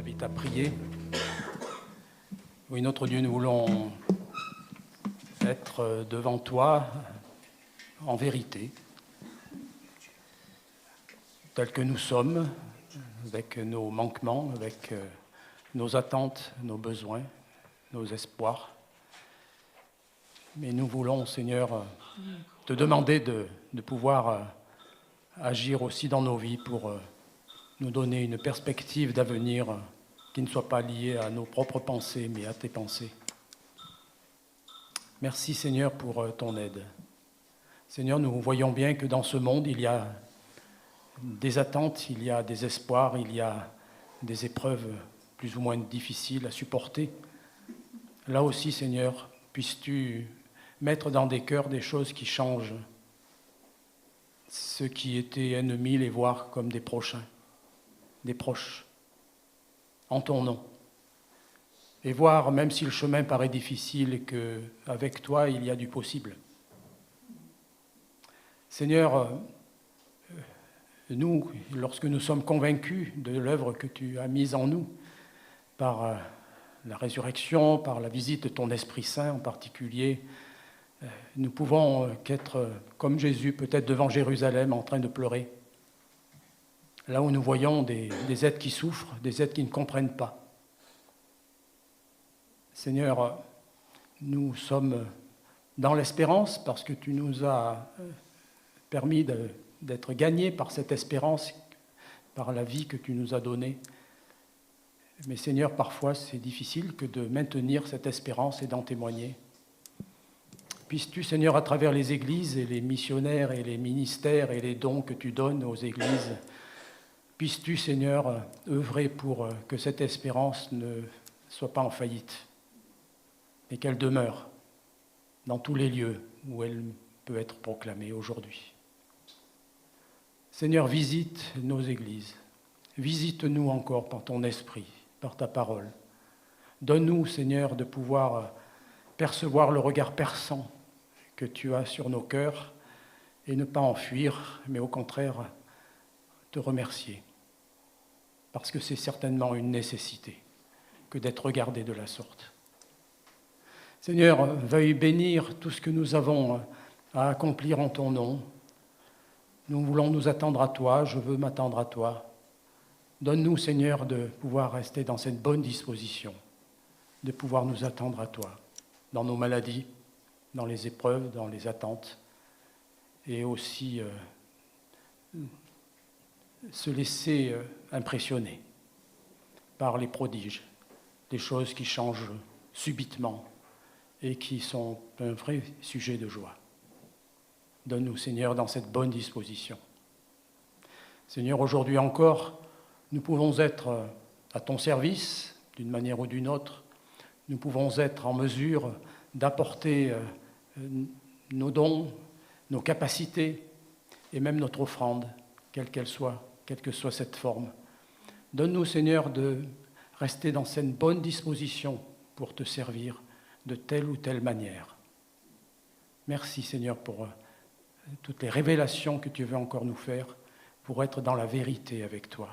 invite à prier. Oui, notre Dieu, nous voulons être devant toi en vérité, tels que nous sommes, avec nos manquements, avec nos attentes, nos besoins, nos espoirs. Mais nous voulons, Seigneur, te demander de pouvoir agir aussi dans nos vies pour nous donner une perspective d'avenir qui ne soit pas liée à nos propres pensées, mais à tes pensées. Merci, Seigneur, pour ton aide. Seigneur, nous voyons bien que dans ce monde, il y a des attentes, il y a des espoirs, il y a des épreuves plus ou moins difficiles à supporter. Là aussi, Seigneur, puisses-tu mettre dans des cœurs des choses qui changent ceux qui étaient ennemis, les voir comme des prochains, des proches, en ton nom. Et voir, même si le chemin paraît difficile, qu'avec toi, il y a du possible. Seigneur, nous, lorsque nous sommes convaincus de l'œuvre que tu as mise en nous, par la résurrection, par la visite de ton Esprit Saint en particulier, nous pouvons qu'être comme Jésus, peut-être devant Jérusalem, en train de pleurer. Là où nous voyons des êtres qui souffrent, des êtres qui ne comprennent pas. Seigneur, nous sommes dans l'espérance parce que tu nous as permis d'être gagnés par cette espérance, par la vie que tu nous as donnée. Mais Seigneur, parfois c'est difficile que de maintenir cette espérance et d'en témoigner. Puisses-tu, Seigneur, à travers les églises et les missionnaires et les ministères et les dons que tu donnes aux églises, puisses-tu, Seigneur, œuvrer pour que cette espérance ne soit pas en faillite, et qu'elle demeure dans tous les lieux où elle peut être proclamée aujourd'hui. Seigneur, visite nos églises, visite-nous encore par ton esprit, par ta parole. Donne-nous, Seigneur, de pouvoir percevoir le regard perçant que tu as sur nos cœurs et ne pas en fuir, mais au contraire te remercier, parce que c'est certainement une nécessité que d'être regardé de la sorte. Seigneur, veuille bénir tout ce que nous avons à accomplir en ton nom. Nous voulons nous attendre à toi, je veux m'attendre à toi. Donne-nous, Seigneur, de pouvoir rester dans cette bonne disposition, de pouvoir nous attendre à toi, dans nos maladies, dans les épreuves, dans les attentes, et aussi se laisser impressionner par les prodiges, des choses qui changent subitement et qui sont un vrai sujet de joie. Donne-nous, Seigneur, dans cette bonne disposition. Seigneur, aujourd'hui encore, nous pouvons être à ton service, d'une manière ou d'une autre. Nous pouvons être en mesure d'apporter nos dons, nos capacités et même notre offrande, quelle qu'elle soit, quelle que soit cette forme. Donne-nous, Seigneur, de rester dans cette bonne disposition pour te servir de telle ou telle manière. Merci, Seigneur, pour toutes les révélations que tu veux encore nous faire pour être dans la vérité avec toi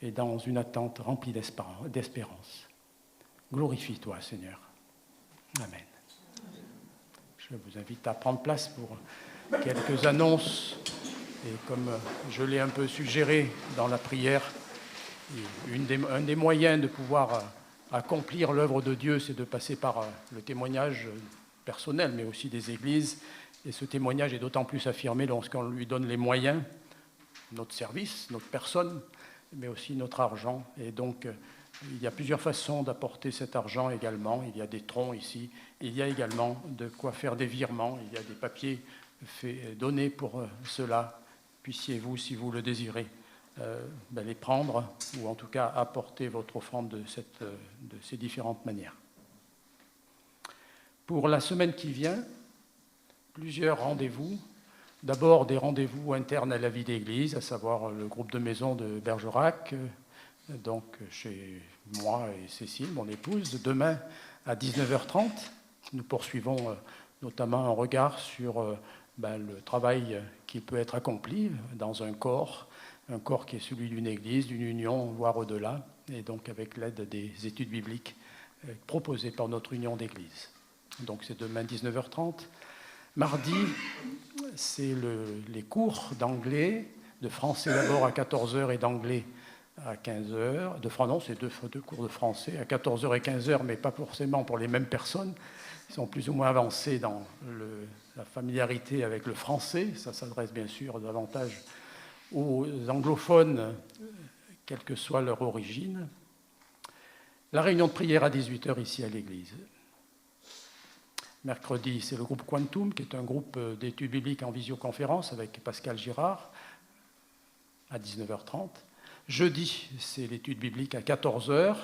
et dans une attente remplie d'espérance. Glorifie-toi, Seigneur. Amen. Je vous invite à prendre place pour quelques annonces. Et comme je l'ai un peu suggéré dans la prière, un des moyens de pouvoir accomplir l'œuvre de Dieu, c'est de passer par le témoignage personnel, mais aussi des églises. Et ce témoignage est d'autant plus affirmé lorsqu'on lui donne les moyens, notre service, notre personne, mais aussi notre argent. Et donc, il y a plusieurs façons d'apporter cet argent également. Il y a des troncs ici. Il y a également de quoi faire des virements. Il y a des papiers donnés pour cela. Puissiez-vous, si vous le désirez, les prendre ou en tout cas apporter votre offrande de ces différentes manières. Pour la semaine qui vient, plusieurs rendez-vous. D'abord, des rendez-vous internes à la vie d'église, à savoir le groupe de maison de Bergerac, donc chez moi et Cécile, mon épouse. Demain, à 19h30, nous poursuivons notamment un regard sur le travail qui peut être accompli dans un corps un corps qui est celui d'une église, d'une union, voire au-delà, et donc avec l'aide des études bibliques proposées par notre union d'église. Donc c'est demain 19h30. Mardi, c'est les cours d'anglais, de français d'abord à 14h et d'anglais à 15h. Non, c'est deux cours de français à 14h et 15h, mais pas forcément pour les mêmes personnes. Ils sont plus ou moins avancés dans la familiarité avec le français. Ça s'adresse bien sûr davantage aux anglophones, quelle que soit leur origine. La réunion de prière à 18h ici à l'église. Mercredi, c'est le groupe Quantum, qui est un groupe d'études bibliques en visioconférence avec Pascal Girard à 19h30. Jeudi, c'est l'étude biblique à 14h.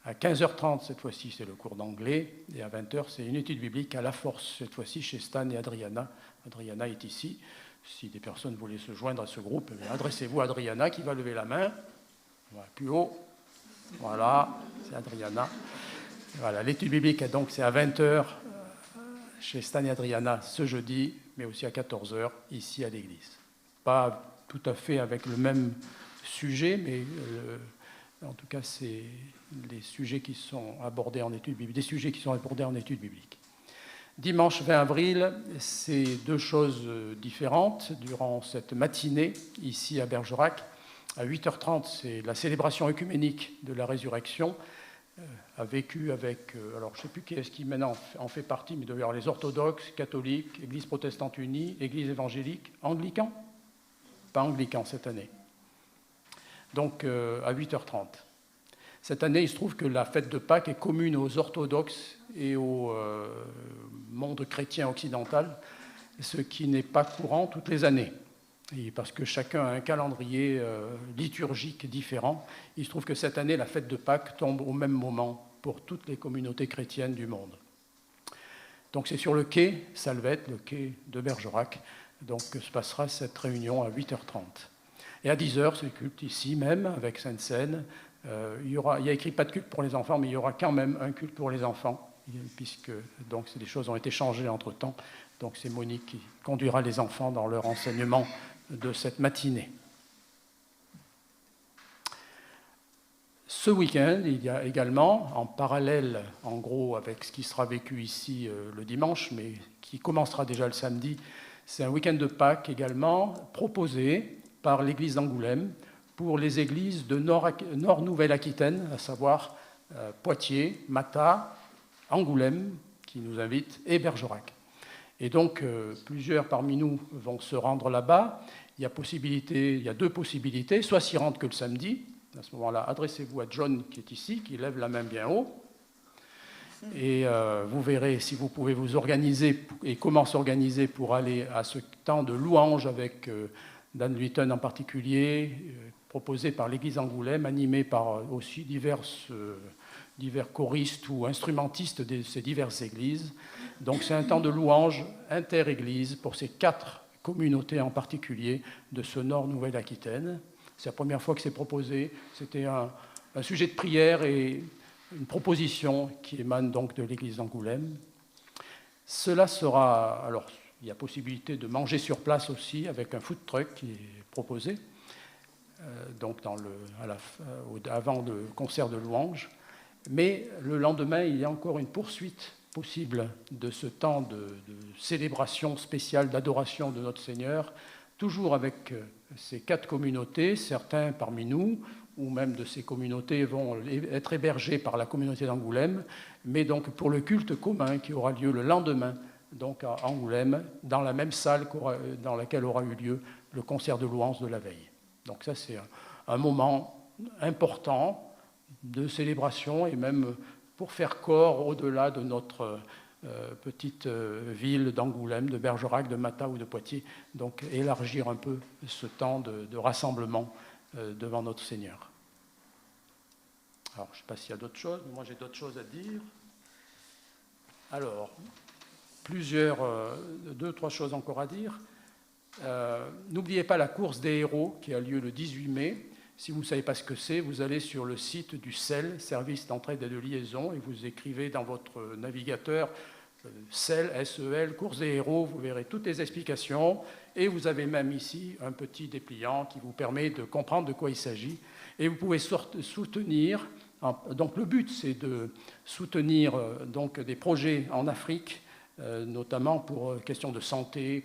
À 15h30, cette fois-ci, c'est le cours d'anglais. Et à 20h, c'est une étude biblique à la force, cette fois-ci chez Stan et Adriana. Adriana est ici. Si des personnes voulaient se joindre à ce groupe, adressez-vous à Adriana qui va lever la main. Voilà, plus haut. Voilà, c'est Adriana. Voilà, l'étude biblique, donc, c'est à 20h chez Stan et Adriana ce jeudi, mais aussi à 14h ici à l'église. Pas tout à fait avec le même sujet, mais en tout cas, c'est les sujets qui sont abordés en études bibliques, des sujets qui sont abordés en études bibliques. Dimanche 20 avril, c'est deux choses différentes durant cette matinée ici à Bergerac. À 8h30, c'est la célébration œcuménique de la résurrection, vécue avec, alors je ne sais plus qui est-ce qui maintenant en fait partie, mais il doit y avoir les orthodoxes, catholiques, Église protestante unie, Église évangélique, anglicans. Pas anglican cette année. Donc à 8h30. Cette année, il se trouve que la fête de Pâques est commune aux orthodoxes et au monde chrétien occidental, ce qui n'est pas courant toutes les années. Et parce que chacun a un calendrier liturgique différent, il se trouve que cette année, la fête de Pâques tombe au même moment pour toutes les communautés chrétiennes du monde. Donc c'est sur le quai Salvette, le quai de Bergerac, donc se passera cette réunion à 8h30. Et à 10h, c'est le culte ici même, avec Sainte-Seine. Il y a écrit pas de culte pour les enfants, mais il y aura quand même un culte pour les enfants, puisque donc, les choses ont été changées entre-temps. Donc c'est Monique qui conduira les enfants dans leur enseignement de cette matinée. Ce week-end, il y a également, en parallèle, en gros, avec ce qui sera vécu ici le dimanche, mais qui commencera déjà le samedi, c'est un week-end de Pâques également, proposé par l'église d'Angoulême pour les églises de Nord-Nouvelle-Aquitaine, à savoir Poitiers, Mata, Angoulême, qui nous invite, et Bergerac. Et donc, plusieurs parmi nous vont se rendre là-bas. Il y a deux possibilités, soit s'y rendre que le samedi. À ce moment-là, adressez-vous à John, qui est ici, qui lève la main bien haut. Et vous verrez si vous pouvez vous organiser et comment s'organiser pour aller à ce temps de louange avec Dan Luyten en particulier, proposé par l'église Angoulême, animé par aussi divers choristes ou instrumentistes de ces diverses églises. Donc c'est un temps de louange inter-église pour ces 4 communautés en particulier de ce Nord Nouvelle-Aquitaine. C'est la première fois que c'est proposé. C'était un sujet de prière et une proposition qui émane donc de l'église d'Angoulême. Cela sera... Alors, il y a possibilité de manger sur place aussi avec un food truck qui est proposé, donc avant le concert de louange. Mais le lendemain, il y a encore une poursuite possible de ce temps de célébration spéciale, d'adoration de notre Seigneur, toujours avec ces 4 communautés. Certains parmi nous, ou même de ces communautés, vont être hébergés par la communauté d'Angoulême, mais donc pour le culte commun qui aura lieu le lendemain, donc à Angoulême, dans la même salle dans laquelle aura eu lieu le concert de louange de la veille. Donc ça, c'est un moment important de célébration et même pour faire corps au-delà de notre petite ville d'Angoulême, de Bergerac, de Mata ou de Poitiers, donc élargir un peu ce temps de rassemblement devant notre Seigneur. Alors, je ne sais pas s'il y a d'autres choses, mais moi j'ai d'autres choses à dire. Alors, 2-3 choses encore à dire. N'oubliez pas la course des héros qui a lieu le 18 mai. Si vous ne savez pas ce que c'est, vous allez sur le site du CEL, Service d'entraide et de liaison, et vous écrivez dans votre navigateur SEL, S-E-L, course des héros, vous verrez toutes les explications. Et vous avez même ici un petit dépliant qui vous permet de comprendre de quoi il s'agit. Et vous pouvez soutenir, donc le but c'est de soutenir donc des projets en Afrique, notamment pour questions de santé,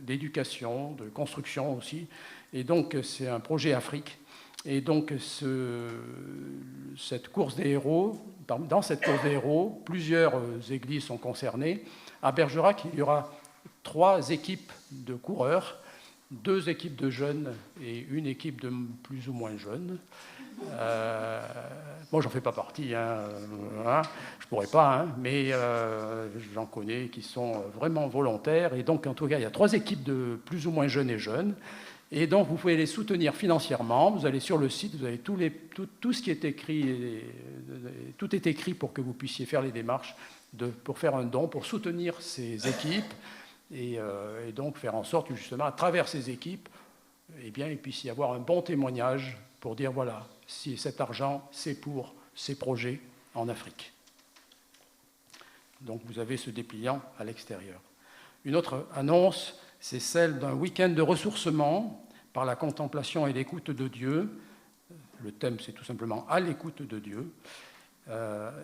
d'éducation, de construction aussi. Et donc c'est un projet Afrique. Et donc cette course des héros, dans cette course des héros, plusieurs églises sont concernées. À Bergerac, il y aura 3 équipes de coureurs, 2 équipes de jeunes et une équipe de plus ou moins jeunes. Moi, j'en fais pas partie, hein, je pourrais pas, hein, mais j'en connais qui sont vraiment volontaires. Et donc, en tout cas, il y a 3 équipes de plus ou moins jeunes et jeunes. Et donc, vous pouvez les soutenir financièrement. Vous allez sur le site, vous avez tout ce qui est écrit, tout est écrit pour que vous puissiez faire les démarches pour faire un don, pour soutenir ces équipes et donc faire en sorte que, justement, à travers ces équipes, eh bien, il puisse y avoir un bon témoignage pour dire, voilà, si cet argent, c'est pour ces projets en Afrique. Donc, vous avez ce dépliant à l'extérieur. Une autre annonce, c'est celle d'un week-end de ressourcement par la contemplation et l'écoute de Dieu. Le thème, c'est tout simplement « À l'écoute de Dieu ».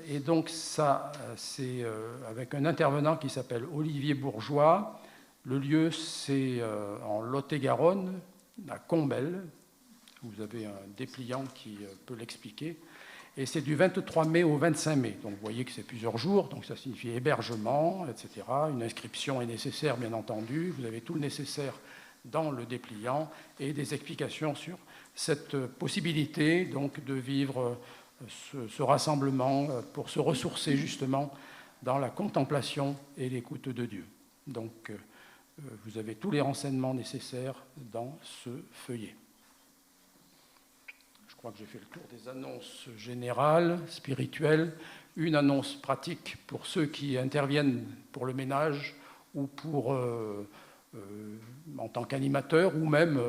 Et donc ça, c'est avec un intervenant qui s'appelle Olivier Bourgeois. Le lieu, c'est en Lot-et-Garonne, à Combel. Vous avez un dépliant qui peut l'expliquer. Et c'est du 23 mai au 25 mai. Donc vous voyez que c'est plusieurs jours, donc ça signifie hébergement, etc. Une inscription est nécessaire, bien entendu. Vous avez tout le nécessaire dans le dépliant et des explications sur cette possibilité donc, de vivre ce rassemblement pour se ressourcer justement dans la contemplation et l'écoute de Dieu. Donc vous avez tous les renseignements nécessaires dans ce feuillet. Je crois que j'ai fait le tour des annonces générales, spirituelles. Une annonce pratique pour ceux qui interviennent pour le ménage ou pour, en tant qu'animateur, ou même,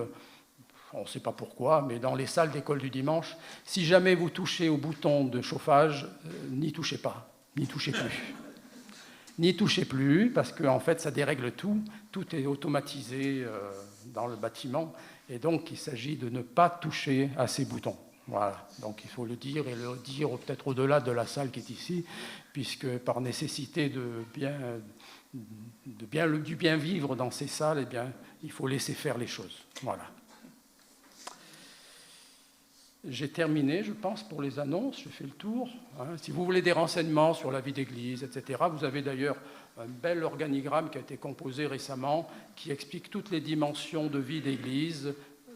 on ne sait pas pourquoi, mais dans les salles d'école du dimanche, si jamais vous touchez au bouton de chauffage, n'y touchez pas, n'y touchez plus. N'y touchez plus, parce qu'en fait, ça dérègle tout. Tout est automatisé dans le bâtiment. Et donc, il s'agit de ne pas toucher à ces boutons. Voilà. Donc, il faut le dire, et le dire peut-être au-delà de la salle qui est ici, puisque par nécessité du bien vivre dans ces salles, eh bien, il faut laisser faire les choses. Voilà. J'ai terminé, je pense, pour les annonces. J'ai fait le tour. Si vous voulez des renseignements sur la vie d'église, etc., vous avez d'ailleurs un bel organigramme qui a été composé récemment qui explique toutes les dimensions de vie d'église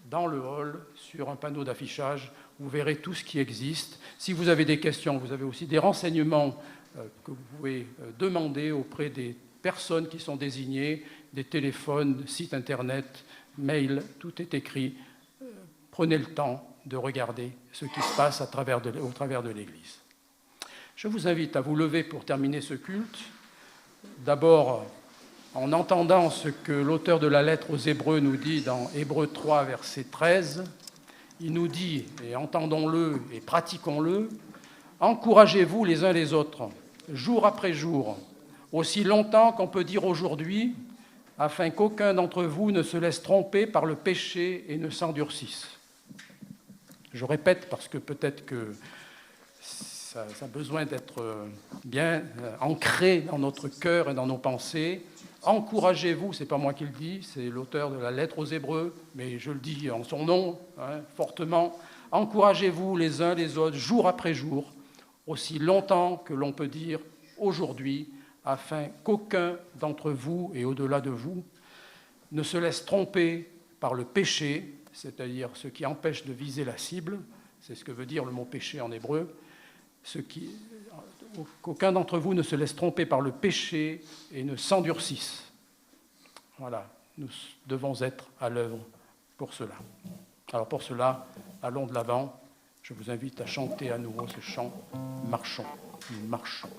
dans le hall sur un panneau d'affichage. Vous verrez tout ce qui existe. Si vous avez des questions, vous avez aussi des renseignements que vous pouvez demander auprès des personnes qui sont désignées, des téléphones, sites internet, mails, tout est écrit. Prenez le temps de regarder ce qui se passe au travers de l'Église. Je vous invite à vous lever pour terminer ce culte. D'abord, en entendant ce que l'auteur de la lettre aux Hébreux nous dit dans Hébreux 3, verset 13, il nous dit, et entendons-le et pratiquons-le, « Encouragez-vous les uns les autres, jour après jour, aussi longtemps qu'on peut dire aujourd'hui, afin qu'aucun d'entre vous ne se laisse tromper par le péché et ne s'endurcisse. » Je répète parce que peut-être que ça a besoin d'être bien ancré dans notre cœur et dans nos pensées. Encouragez-vous, ce n'est pas moi qui le dis, c'est l'auteur de la lettre aux Hébreux, mais je le dis en son nom, fortement. Encouragez-vous les uns les autres, jour après jour, aussi longtemps que l'on peut dire aujourd'hui, afin qu'aucun d'entre vous et au-delà de vous ne se laisse tromper par le péché, c'est-à-dire ce qui empêche de viser la cible, c'est ce que veut dire le mot péché en hébreu, qu'aucun d'entre vous ne se laisse tromper par le péché et ne s'endurcisse. Voilà, nous devons être à l'œuvre pour cela. Alors pour cela, allons de l'avant. Je vous invite à chanter à nouveau ce chant « Marchons, marchons ».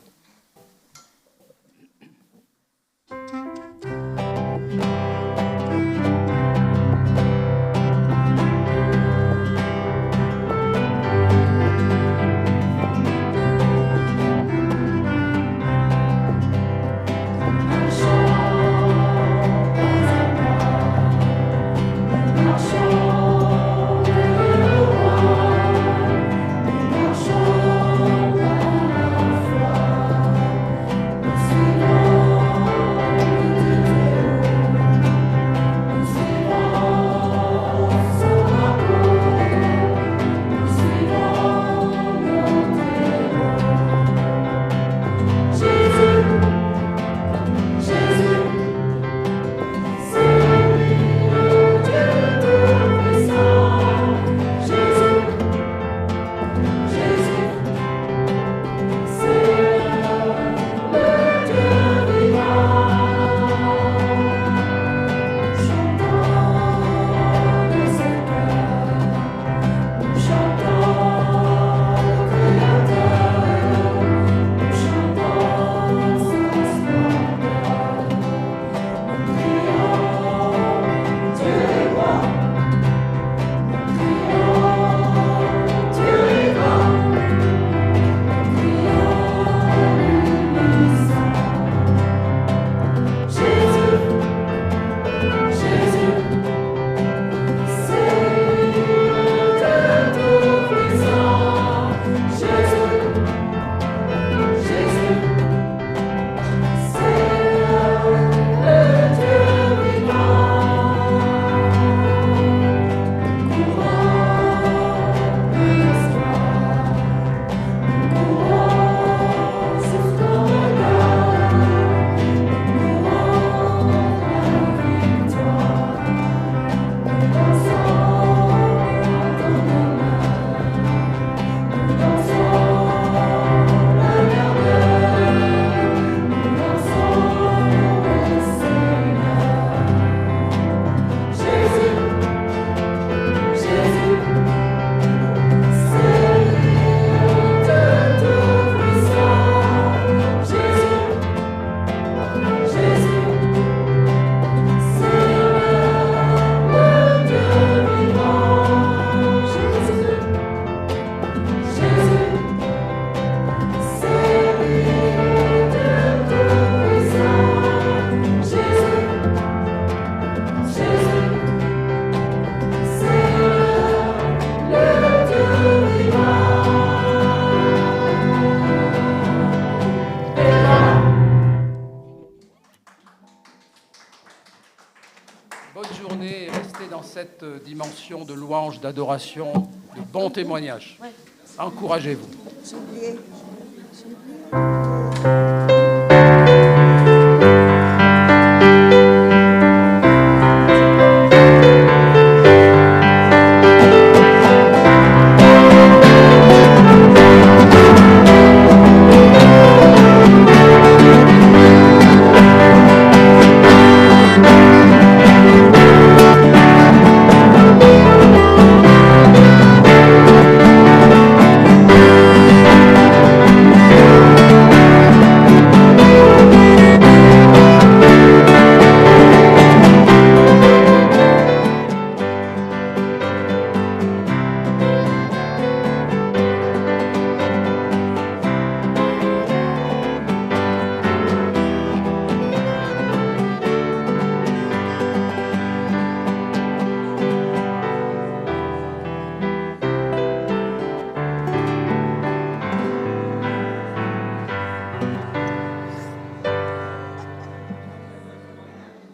Bonne journée et restez dans cette dimension de louange, d'adoration, de bon témoignage. Encouragez-vous. J'ai oublié.